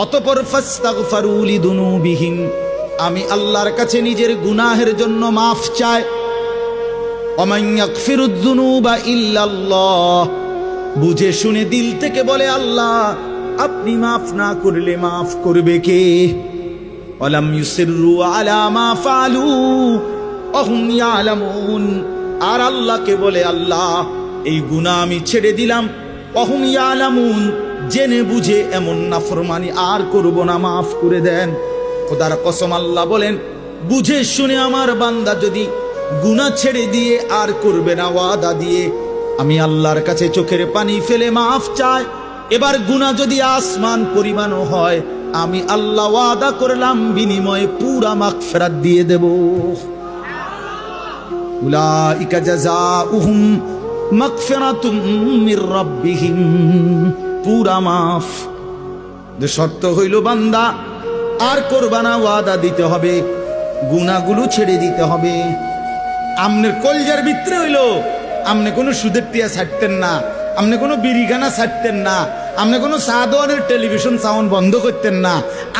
অতঃপর ফাস্তাগফারু লিযুনুবিহিম, আমি আল্লাহর কাছে নিজের গুনাহের জন্য মাফ চায়, ওয়া মান ইয়াগফিরুয যুনুবা ইল্লাল্লাহ, বুঝে শুনে দিল থেকে বলে আল্লাহ আপনি মাফ না করলে মাফ করবে কে? ওয়ালাম ইউসিররু আলা মা ফাআলু ওয়া হুম ইয়ালামুন, আর আল্লাহকে বলে আল্লাহ এই গুনাহ আমি ছেড়ে দিলাম, ওয়া হুম ইয়ালামুন, জেনে বুঝে এমন নাফরমানি আর করব না, মাফ করে দেন। খোদার কসম আল্লাহ বলেন, বুঝে শুনে আমার বান্দা যদি গুনাহ ছেড়ে দিয়ে আর করবে না ওয়াদা দিয়ে, আমি আল্লাহর কাছে চোখের পানি ফেলে মাফ চাই, এবার গুনাহ যদি আসমান পরিমাণও হয়, আমি আল্লাহ ওয়াদা করলাম বিনিময়ে পুরা মাগফিরাত দিয়ে দেব। উলাইকা জাযাউহুম মাগফিরাতুম মির রাব্বিহিম, পুরা মাফ। শর্ত হইল বান্দা আর করবা না, ওয়াদা দিতে হবে, গুনাহগুলো ছেড়ে দিতে হবে। আমনের কলজার ভিতরে হইল আমনে কোনো সুদের টিয়া ছাড়তেন না, আমনে কোনো বিড়িখানা ছাড়তেন না, আমনে কোনো সাদওয়ানের টেলিভিশন সাউন্ড বন্ধ করতেন না,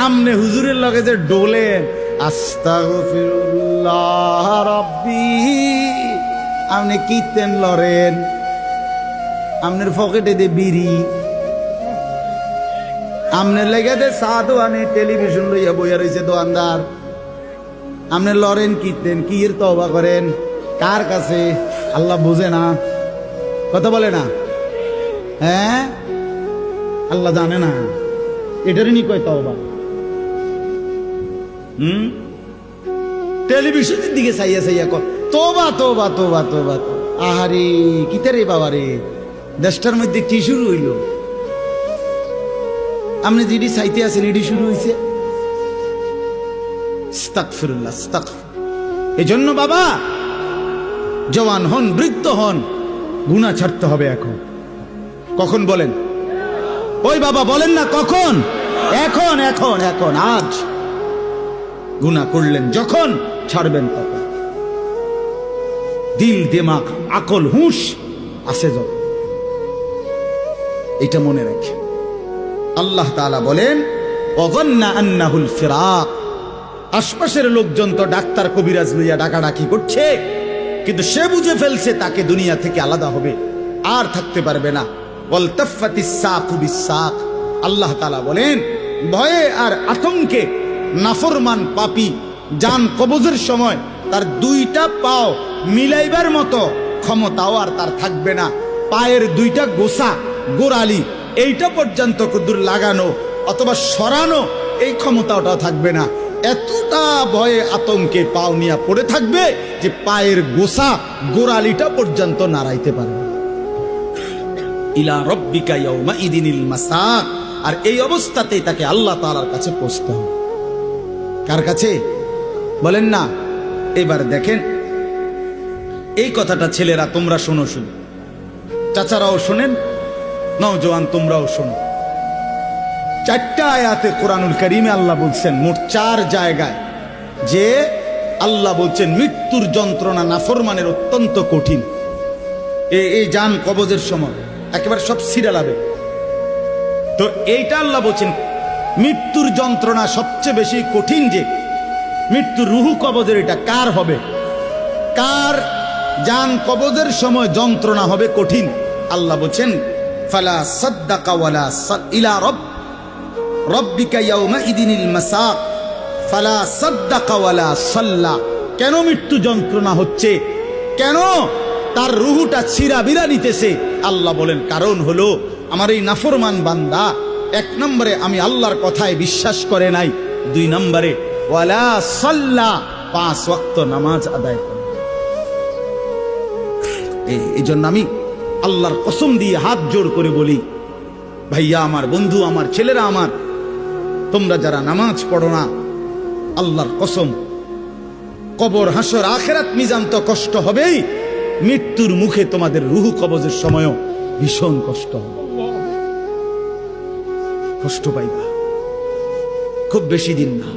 আমনে হুজুরের লগে যে ডোলেন আস্তাগফিরুল্লাহ রাব্বি, আমনে কীর্তন লরেন, আমনের পকেটে দে বিড়ি, আমনের লেগে দে সাদওয়ানে টেলিভিশন লইয়া বইয়া রয়েছে দোকানদার, আমনে লরেন কীর্তন, কি এর তওবা করেন কার কাছে? আল্লাহ বুঝে না? কথা বলে না? হ্যাঁ, আল্লাহ জানে না? এটারই নি কয় তওবা। টেলিভিশনের দিকে চাইয়া চাইয়া কর তোবা তোবা তোবা তোবা। আহারে কিতা রে বাবা রে, দেশটার মধ্যে কি শুরু হইল? আপনি যেটি চাইতে আছেন এটি শুরু হয়েছে। আস্তাগফিরুল্লাহ, আস্তাগফির। এজন্য বাবা জওয়ান হন, বৃদ্ধ হন, গুনাহ ছাড়তে হবে এখন। কখন বলেন? ওই বাবা বলেন না কখন? এখন এখন এখন, আজ। গুনাহ করলেন যখন, ছাড়বেন তখন। দিল, দিমাগ, আকল, হুঁশ আছে যখন, এটা মনে রাখে। আল্লাহ তাআলা বলেন, ওয়াযান্না আন্নাহুল ফিরাক, আশপাশের লোকজন তো ডাক্তার কবিরাজ লইয়া ডাকাডাকি করছে, কিন্তু সে বুঝে ফেলছে তাকে দুনিয়া থেকে আলাদা হবে, আর থাকতে পারবে না। ওয়ালতাফাতিস সাকু বিসাক, আল্লাহ তাআলা বলেন ভয়ে আর আতঙ্কে নাফরমান পাপী জান কবজের সময় তার দুইটা পাও মিলাইবার মতো ক্ষমতাও আর তার থাকবে না। পায়ের দুইটা গোসা, গোড়ালি, এইটা পর্যন্ত কুদুর লাগানো অথবা সরানো এই ক্ষমতাটাও থাকবে না। এতটা ভয়ে আতঙ্কে পাও নিয়ে পড়ে থাকবে যে পায়ের গোসা, গোড়ালিটা পর্যন্ত নাড়াইতে পারবে। ইলা রব্বিকা ইয়াউমা ইদিনিল মাসাক, আর এই অবস্থাতেই তাকে আল্লাহ তাআলার কাছে পৌঁছতে হবে। কার কাছে বলেন না? এবার দেখেন এই কথাটা ছেলেরা তোমরা শোনো, শুনো, চাচারাও শোনেন, নওজোয়ান তোমরাও শোনো। 4টা আয়াতে কোরআনুল কারীমে আল্লাহ বলছেন, মোট 4 জায়গায়, যে আল্লাহ বলছেন মৃত্যুর যন্ত্রণা নাফরমানের অত্যন্ত কঠিন। এই জান কবজের সময় একেবারে সব ছিঁড়ে লাবে। তো এইটা আল্লাহ বলছেন মৃত্যুর যন্ত্রণা সবচেয়ে বেশি কঠিন, যে মৃত্যুর রুহু কবজের এটা কার হবে, কার জান কবজের সময় যন্ত্রণা হবে কঠিন। আল্লাহ বলছেন ফালা সাদ্দাকা ওয়ালা ইলা রব্বিকা ইয়াউমা ইদিনিল মাসাক ফালা সাদ্দাকা ওয়ালা সাল্লা। কেন মৃত্যু যন্ত্রণা হচ্ছে, কেন তার রুহুটা ছিঁড়াবিরা নিতেছে? আল্লাহ বলেন কারণ হলো আমার এই নাফরমান বান্দা এক নম্বরে আমি আল্লাহর কথায় বিশ্বাস করে নাই, দুই নম্বরে ওয়ালা সাল্লা 5 ওয়াক্ত নামাজ আদায় করে। এই জন্য আমি আল্লাহর কসম দিয়ে হাত জোড় করে বলি, ভাইয়া আমার, বন্ধু আমার, ছেলেরা আমার, তোমরা যারা নামাজ পড়ো না, আল্লাহর কসম কবর, হাসর, আখিরাত, মিজান তো কষ্ট হবেই, মৃত্যুর মুখে তোমাদের রুহু কবজের সময়ও ভীষণ কষ্ট হবে, কষ্ট পাইবা, খুব বেশি দিন না।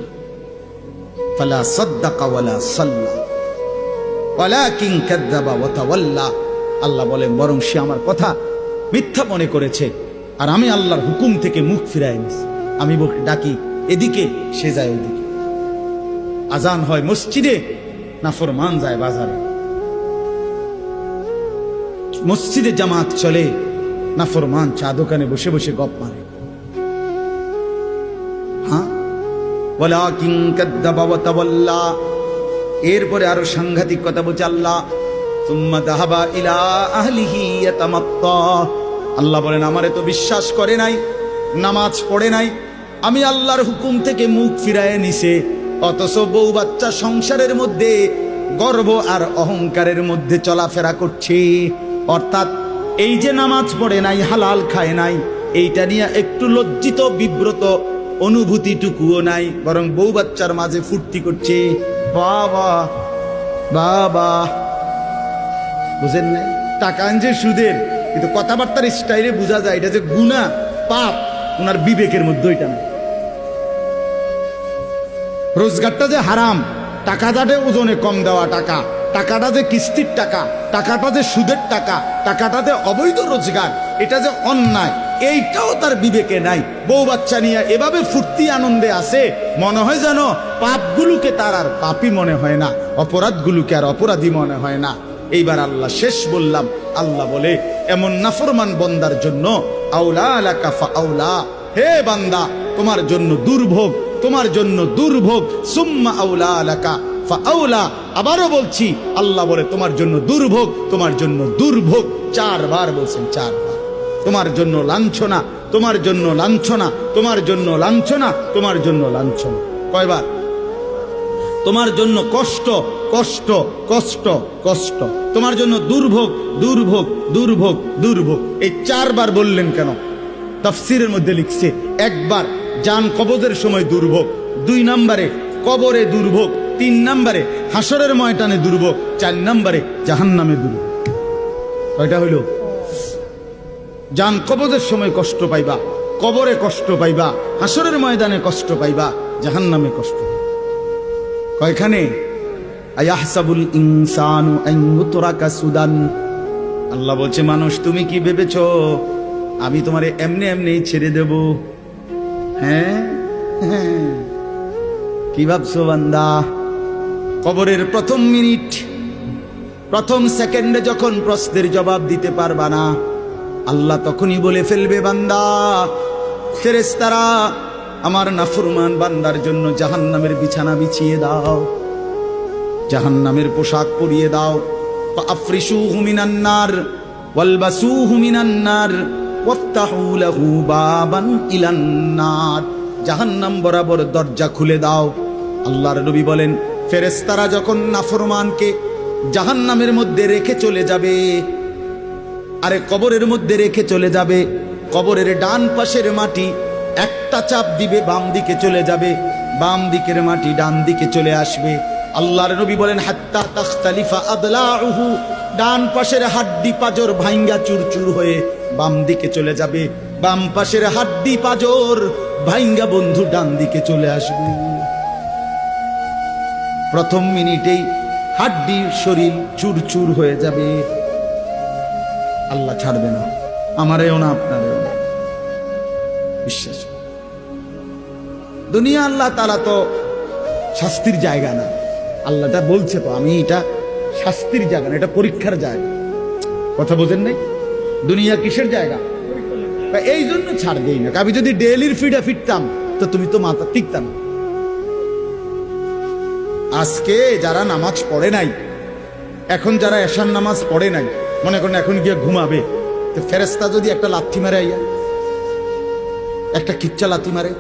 ফালা সাদ্দাকা ওয়ালা সাল্লা ওয়ালাকিন কাযাবা ওয়া তাওয়াল্লা। আল্লাহ বলেন বরং সে আমার কথা মিথ্যা মনে করেছে, আর আমি আল্লাহর হুকুম থেকে মুখ ফিরাই নিছি। আমি ডাকি এদিকে, সে যায় ওইদিকে। আজান হয় মসজিদে, নাফরমান যায় বাজারে। মসজিদে জামাত চলে, নাফরমান চা দোকানে বসে বসে গপ মারে। হ্যাঁ, ওয়ালাকিন কাযাবা ওয়া তাওয়াল্লা। এরপরে আরো সাংঘাতিক কথা বলছে আল্লাহ, সুম্মা যাহাবা ইলা আহলিহি ইয়াতামাত্তা। আল্লাহ বলেন আমারে তো বিশ্বাস করে নাই, নামাজ পড়ে নাই, আমি আল্লাহর হুকুম থেকে মুখ ফিরায় নিছে, অথচ বউ বাচ্চা সংসারের মধ্যে গর্ব আর অহংকারের মধ্যে চলাফেরা করছে। অর্থাৎ এই যে নামাজ পড়ে নাই, হালাল খায় নাই, এইটা নিয়ে একটু লজ্জিত বিব্রত অনুভূতিটুকুও নাই, বরং বউ বাচ্চার মাঝে ফুর্তি করছে। বাবা বাবা, বুঝেন নাই? টাকা আনছে সুদের, কিন্তু কথাবার্তার স্টাইলে বোঝা যায় এটা যে গুনাহ, পাপ, ওনার বিবেকের মধ্যে ওইটা নাই। রোজগারটা যে হারাম, টাকাটা যে ওজনে কম দেওয়া টাকা, টাকাটা যে কিস্তির টাকা, টাকাটা যে সুদের টাকা, টাকাটা যে অবৈধ রোজগার, এটা যে অন্যায়, এইটাও তার বিবেকে নাই। বউ বাচ্চা নিয়ে এভাবে ফুর্তি আনন্দে আছে, মনে হয় যেন পাপগুলোকে তার আর পাপই মনে হয় না, অপরাধগুলোকে আর অপরাধী মনে হয় না। এইবার আল্লাহ শেষ বললাম, আল্লাহ বলে এমন নাফরমান বন্দার জন্য আউলা আলাকা ফাআউলা, হে বান্দা তোমার জন্য দুর্ভোগ, তোমার জন্য দুর্ভোগ। সুম্মা আউলা আলাকা ফাআউলা, আবারও বলছি, আল্লাহ বলে তোমার জন্য দুর্ভোগ, তোমার জন্য দুর্ভোগ, 4 বার বলছেন, 4 বার। তোমার জন্য লাঞ্ছনা, তোমার জন্য লাঞ্ছনা, তোমার জন্য লাঞ্ছনা, তোমার জন্য লাঞ্ছনা। কয়বার? তোমার জন্য কষ্ট, কষ্ট, কষ্ট, কষ্ট, তোমার জন্য দুর্ভোগ, দুর্ভোগ, দুর্ভোগ, দুর্ভোগ। এই 4 বার বললেন কেন? তাফসীরের মধ্যে লিখছে, একবার জান কবজের সময় দুর্ভোগ, 2 নম্বরে কবরে দুর্ভোগ, 3 নম্বরে হাসরের ময়দানে দুর্ভোগ, 4 নম্বরে জাহান্নামে দুর্ভোগ। কয়টা হইল? জান কবজের সময় কষ্ট পাইবা, কবরে কষ্ট পাইবা, হাসরের ময়দানে কষ্ট পাইবা, জাহান্নামে কষ্ট পাইবা। কয়খানে? আয়াহসাবুল ইনসানু আন ইউতরাকা সুদান। আল্লাহ বলছে মানুষ তুমি কি ভেবেছো আমি তোমারে এমনি এমনি ছেড়ে দেব? হ্যাঁ, কি ভাবছো বান্দা? কবরের প্রথম মিনিট, প্রথম সেকেন্ডে যখন প্রশ্নের জবাব দিতে পারবা না, আল্লাহ তখনই বলে ফেলবে বান্দা, ফেরেশতারা আমার নাফরমান বান্দার জন্য জাহান্নামের বিছানা বিছিয়ে দাও, জাহান্নামের পোশাক পরিয়ে দাও। ফাআফরিশুহু মিনান নার ওয়ালবাসুহু মিনান নার ওয়াফতাহু লাহু বাবান ইলান নার। জাহান্নাম বরাবর দরজা খুলে দাও। আল্লাহর নবী বলেন, ফেরেশতারা যখন নাফরমানকে জাহান্নামের মধ্যে রেখে চলে যাবে, আরে কবরের মধ্যে রেখে চলে যাবে, কবরের ডান পাশের মাটি একটা চাপ দিবে, বাম দিকে চলে যাবে, বাম দিকের মাটি ডান দিকে চলে আসবে। আল্লাহর নবী বলেন, হাত্তা তাখতালিফা আদলাউহু, ডান পাশের হাড্ডি পাজর ভাঙ্গা চুরচুর হয়ে বাম দিকে চলে যাবে, বাম পাশের হাড্ডি পাজর ভাঙ্গা বন্ধু ডান দিকে চলে আসবে। প্রথম মিনিটেই হাড্ডির শরীর চুরচুর হয়ে যাবে। আল্লাহ ছাড়বে না, আমারেও না আপনারেও না, বিশ্বাস। দুনিয়া আল্লাহ তাআলা তো শাস্তির জায়গা না। আল্লাহটা বলছে তো, আমি এটা শাস্তির জায়গা না, এটা পরীক্ষার জায়গা। কথা বোঝেন নাই? দুনিয়া কিসের জায়গা? এই জন্য ছাড় দেই না। আমি যদি ডেইলির ফিডে ফিরতাম তো তুমি তো মাথা টিকতাম। আজকে যারা নামাজ পড়ে নাই, এখন যারা এশার নামাজ পড়ে নাই, মনে করেন এখন গিয়ে ঘুমাবে, তো ফেরেশতা যদি একটা লাথি মারে, আইয়া একটা কিচ্চা লাথি মারে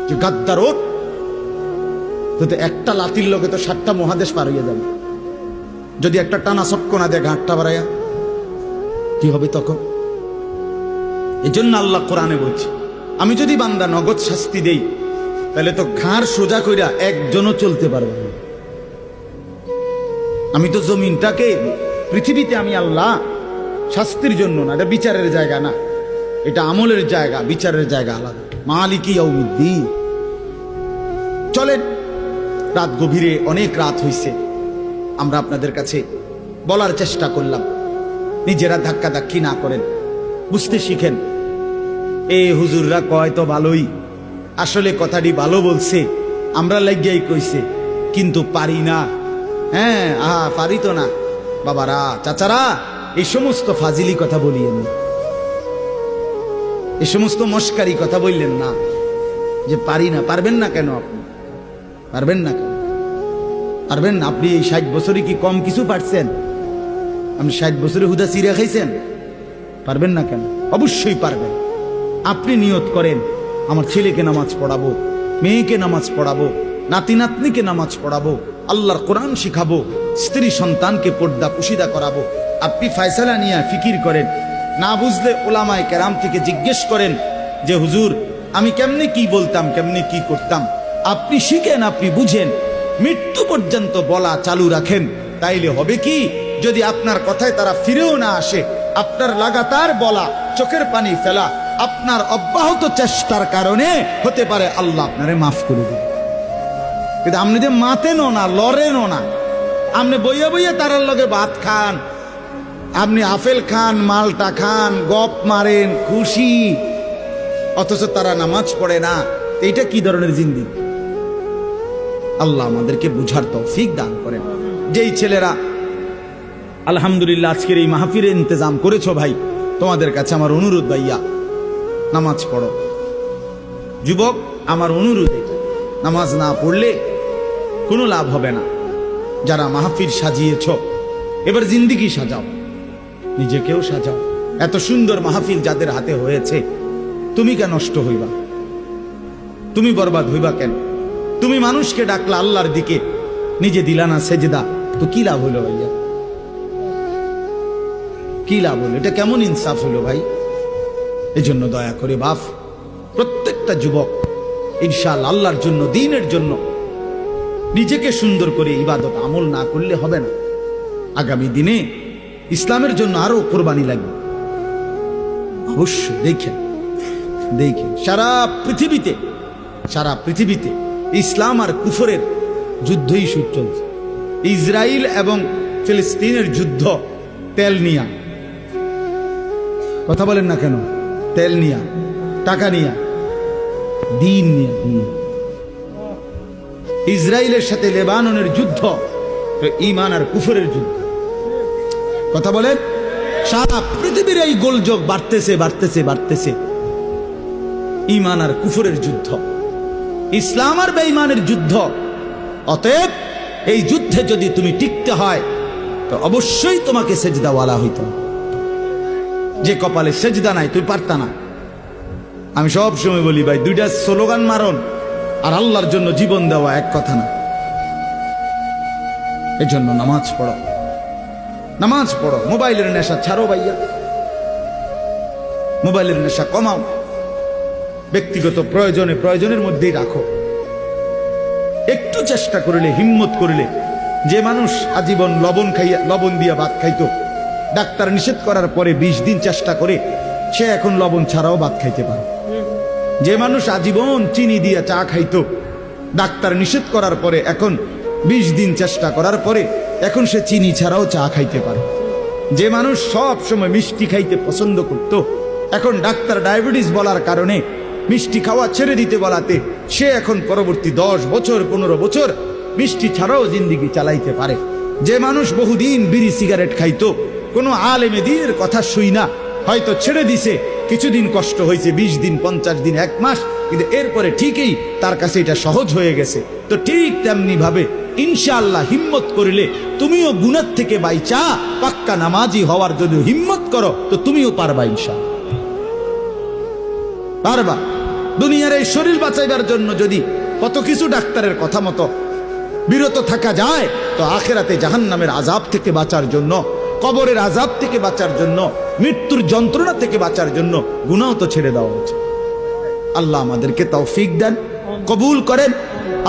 যে গাদ্দার ওঠ, তো একটা লাথির লোকে তো 7টা মহাদেশ পার হইয়া যাবে। যদি একটা টানা চক্কনা দিয়ে ঘাটটা বাড়াইয়া, কি হবে তখন? এই জন্য আল্লাহ কোরআনে বলছে, আমি যদি বান্দা নগদ শাস্তি দেই, তাহলে তো ঘাড় সোজা কইরা একজনও চলতে পারবে না। আমি তো জমিনটাকে, পৃথিবীতে আমি আল্লাহ শাস্তির জন্য না, এটা বিচারের জায়গা না, এটা আমলের জায়গা, বিচারের জায়গা আলাদা। মালিকি ইয়াউমিদ্দিন। চলেন, রাত গভীরে, অনেক রাত হইছে, আমরা আপনাদের কাছে বলার চেষ্টা করলাম, নিজেরা ধাক্কা ধাক্কি না করেন, বুঝতে শিখেন। এ হুজুররা কয় তো ভালোই, আসলে কথাটি ভালো বলছে, আমরা লাগিয়াই কইছে, কিন্তু পারি না। হ্যাঁ, পারি তো না। বাবারা, চাচারা, এই সমস্ত ফাজিলি কথা বলিয়েন না, এই সমস্ত মস্কারি কথা বললেন না যে পারি না। পারবেন না কেন? আপনি পারবেন না কেন? পারবেন না। আপনি এই 60 বছরে কি কম কিছু পারছেন? আপনি 60 বছরে হুদা চিড়া খাইছেন? পারবেন না কেন? অবশ্যই পারবেন। আপনি নিয়ত করেন, আমার ছেলেকে নামাজ পড়াবো, মেয়েকে নামাজ পড়াবো, নাতি নাতনিকে নামাজ পড়াবো, আল্লাহর কোরআন শিখাবো, স্ত্রী সন্তানকে পর্দা পুশিদা করাবো। আপনি ফয়সালা নিয়ে ফিকির করেন, না বুঝলে ওলামায়ে কেরাম থেকে জিজ্ঞেস করেন যে হুজুর আমি কেমনে কি বলতাম, কেমনে কি করতাম। আপনি শিখেন, আপনি বুঝেন, মৃত্যু পর্যন্ত বলা চালু রাখেন। তাইলে হবে কি, যদি আপনার কথায় তারা ফিরেও না আসে, আপনার লাগাতার বলা, চোখের পানি ফেলা, আপনার অব্যাহত চেষ্টার কারণে হতে পারে আল্লাহ আপনারে মাফ করে দেবে। কিন্তু আপনি যে মাতেনও না, লড়েনও না, আপনি বইয়া বইয়া তারার লগে ভাত খান, আপনি আপেল খান, মালটা খান, গপ মারেন, খুশি, অথচ তারা নামাজ পড়ে না। এইটা কি ধরনের জিন্দেগি? আল্লাহ আমাদেরকে বুঝার তৌফিক দান করেন। যেই ছেলেরা আলহামদুলিল্লাহ আজকের এই মাহফিলের ইন্তজাম করেছো, ভাই, তোমাদের কাছে আমার অনুরোধ, ভাইয়া নামাজ পড়ো। যুবক, আমার অনুরোধ, নামাজ না পড়লে কোনো লাভ হবে না। যারা মাহফিল সাজিয়েছ, এবার জিন্দেগি সাজাও, নিজেকেও সাজাও। এত সুন্দর মাহফিল যাদের হাতে হয়েছে, তুমি কেন নষ্ট হইবা? তুমি বরবাদ হইবা কেন? তুমি মানুষকে ডাকলা আল্লাহর দিকে, নিজে দিলা না সেজদা, তো কি লাভ হলো ভাইয়া? কি লাভ হলো? এটা কেমন ইনসাফ হলো ভাই? এই জন্য দয়া করে বাপ, প্রত্যেকটা যুবক ইনশাআল্লাহ আল্লাহর জন্য, দ্বীনের জন্য নিজেকে সুন্দর করে ইবাদত আমল না করলে হবে না। আগামী দিনে ইসলামের জন্য আরো কোরবানি লাগবে। অবশ্যই দেখেন, সারা পৃথিবীতে ইসলাম আর কুফরের যুদ্ধই শুরু চলছে। ইসরায়েল এবং ফিলিস্তিনের যুদ্ধ তেল নিয়া। কথা বলেন না কেন? তেল নিয়া, টাকা নিয়া, দিন নিয়া। ইসরায়েলের সাথে লেবাননের যুদ্ধ ঈমান আর কুফরের যুদ্ধ। কথা বলেন, সারা পৃথিবীর এই গোলযোগ বাড়তেছে। ঈমান আর কুফরের যুদ্ধ, ইসলাম আর বেঈমানের যুদ্ধ। অতএব এই যুদ্ধে যদি তুমি টিকতে হয়, তো অবশ্যই তোমাকে সেজদাওয়ালা হইতে হবে। যে কপালে সেজদা নাই, তুই পারতা না। আমি সব সময় বলি ভাই, 2টা স্লোগান মারন আর আল্লাহর জন্য জীবন দেওয়া এক কথা না। এই জন্য নামাজ পড়ো। মোবাইলের নেশা ছাড়ো ভাইয়া, মোবাইলের নেশা কমাও। ব্যক্তিগত প্রয়োজনের মধ্যেই রাখো। একটু চেষ্টা করলে, হিম্মত করলে, যে মানুষ আজীবন লবণ দিয়া ভাত খাইতো, ডাক্তার নিষেধ করার পরে 20 দিন চেষ্টা করে সে এখন লবণ ছাড়াও ভাত খাইতে পারে। যে মানুষ আজীবন চিনি দিয়া চা খাইতো, ডাক্তার নিষেধ করার পরে এখন 20 দিন চেষ্টা করার পরে এখন সে চিনি ছাড়াও চা খাইতে পারে। যে মানুষ সব সময় মিষ্টি খাইতে পছন্দ করত, এখন ডাক্তার ডায়াবেটিস বলার কারণে মিষ্টি খাওয়া ছেড়ে দিতে বলাতে সে এখন পরবর্তী 10 বছর 15 বছর মিষ্টি ছাড়াও জিন্দিগি চালাইতে পারে। যে মানুষ বহুদিন বিড়ি সিগারেট খাইতো, কোনো আলেমে দ্বীনের কথা শুই না, হয়তো ছেড়ে দিছে, কিছুদিন কষ্ট হয়েছে, 20 দিন 50 দিন 1 মাস, কিন্তু এরপরে ঠিকই তার কাছে এটা সহজ হয়ে গেছে। তো ঠিক তেমনি ভাবে ইনশাআল্লাহ হিম্মত করিলে তুমিও গুনাহ থেকে বাইচা পাক্কা নামাজি হওয়ার যদি হিম্মত করো তো তুমিও পারবা, ইনশাআল্লাহ পারবা। দুনিয়ার এই শরীর বাঁচাইবার জন্য যদি কত কিছু ডাক্তারের কথা মতো বিরত থাকা যায়, তো আখেরাতে জাহান্নামের আযাব থেকে বাঁচার জন্য, কবরের আযাব থেকে বাঁচার জন্য, মৃত্যুর যন্ত্রণা থেকে বাঁচার জন্য গুনাহ তো ছেড়ে দেওয়া উচিত। আল্লাহ আমাদেরকে তৌফিক দেন, কবুল করেন।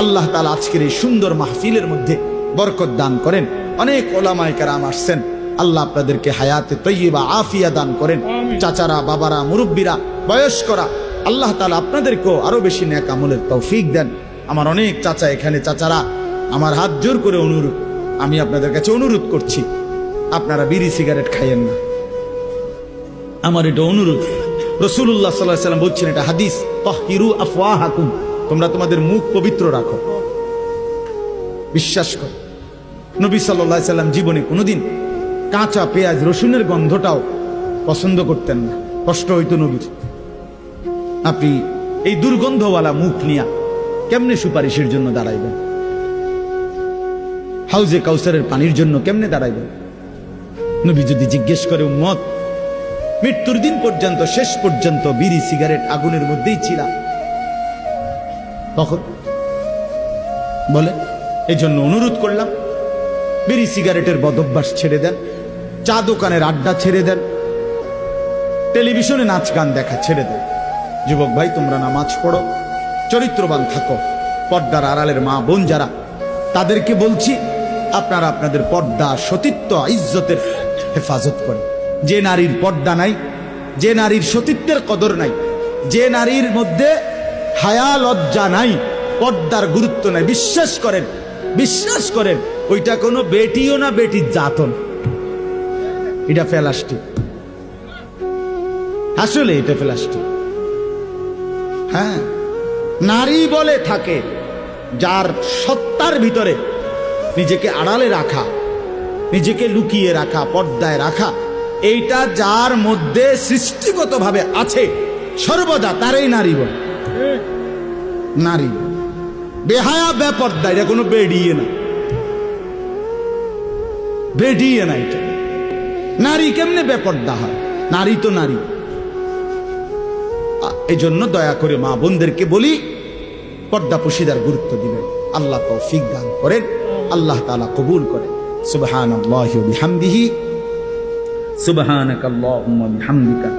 আল্লাহ তাআলা আজকের এই সুন্দর মাহফিলের মধ্যে বরকত দান করেন। অনেক ওলামায়ে কেরাম আসছেন, আল্লাহ আপনাদেরকে হায়াতে তৈয়্যিবা আফিয়া দান করেন। চাচারা, বাবারা, মুরব্বীরা, বয়স্করা, আল্লাহ তাআলা আপনাদেরকেও আরো বেশি নেক আমলের তৌফিক দেন। আমার অনেক চাচা এখানে, চাচারা আমার হাত জোর করে অনুরোধ, আমি আপনাদের কাছে অনুরোধ করছি, আপনারা বিড়ি সিগারেট খাইয়েন না। আমার এটা অনুরোধ। রাসূলুল্লাহ সাল্লাল্লাহু আলাইহি ওয়াসাল্লাম বলছেন, এটা হাদিস, তাহহিরু আফওয়াহাকুম, তোমরা তোমাদের মুখ পবিত্র রাখো। বিশ্বাস করো, নবী সাল্লাল্লাহু আলাইহি ওয়াসাল্লাম জীবনে কোনোদিন কাঁচা পেঁয়াজ রসুনের গন্ধটাও পছন্দ করতেন না, কষ্ট হইতো নবীর। আপনি এই দুর্গন্ধওয়ালা মুখ নিয়া কেমনে সুপারিশের জন্য দাঁড়াইবেন? হাউজে কাউসারের পানির জন্য কেমনে দাঁড়াইবেন? নবী যদি জিজ্ঞেস করে, উম্মত মৃত্যুর দিন পর্যন্ত, শেষ পর্যন্ত বিড়ি সিগারেট আগুনের মধ্যেই ছিল, তখন বলে, এই জন্য অনুরোধ করলাম, বিড়ি সিগারেটের বদভ্যাস ছেড়ে দেন, চা দোকানের আড্ডা ছেড়ে দেন, টেলিভিশনে নাচ গান দেখা ছেড়ে দেন। যুবক ভাই, তোমরা নামাজ পড়ো, চরিত্রবান থাকো। পর্দার আড়ালের মা বোন যারা, তাদেরকে বলছি, আপনারা আপনাদের পর্দা, সতীত্ব, ইজ্জতের হেফাজত করেন। যে নারীর পর্দা নাই, যে নারীর সতীত্বের কদর নাই, যে নারীর মধ্যে হায়া লজ্জা নাই, পর্দার গুরুত্ব নাই, বিশ্বাস করেন, বিশ্বাস করেন, ওইটা কোনো বেটিও না, বেটির জাতন, এটা প্লাস্টিক। আসলে এটা প্লাস্টিক। হ্যাঁ, নারী বলে থাকে যার সত্তার ভিতরে নিজেকে আড়ালে রাখা, নিজেকে লুকিয়ে রাখা, পর্দায় রাখা, এইটা যার মধ্যে সৃষ্টিগতভাবে আছে সর্বদা, তারই নারী বলে। নারী বেহায়া, বেপর্দা, এটা কোনো বেডিয়ে না, বেডিয়ে না। এটা নারী কেমনে বেপর্দা হয়? নারী তো নারী। এই জন্য দয়া করে মা বোনদেরকে বলি, পর্দা পুশিদার গুরুত্ব দিবেন। আল্লাহ তৌফিক দান করেন, আল্লাহ তাআলা কবুল করেন। সুবহানাল্লাহি ওয়া বিহামদিহি, সুবহানাকাল্লাহুম্মা বিহামদিকা।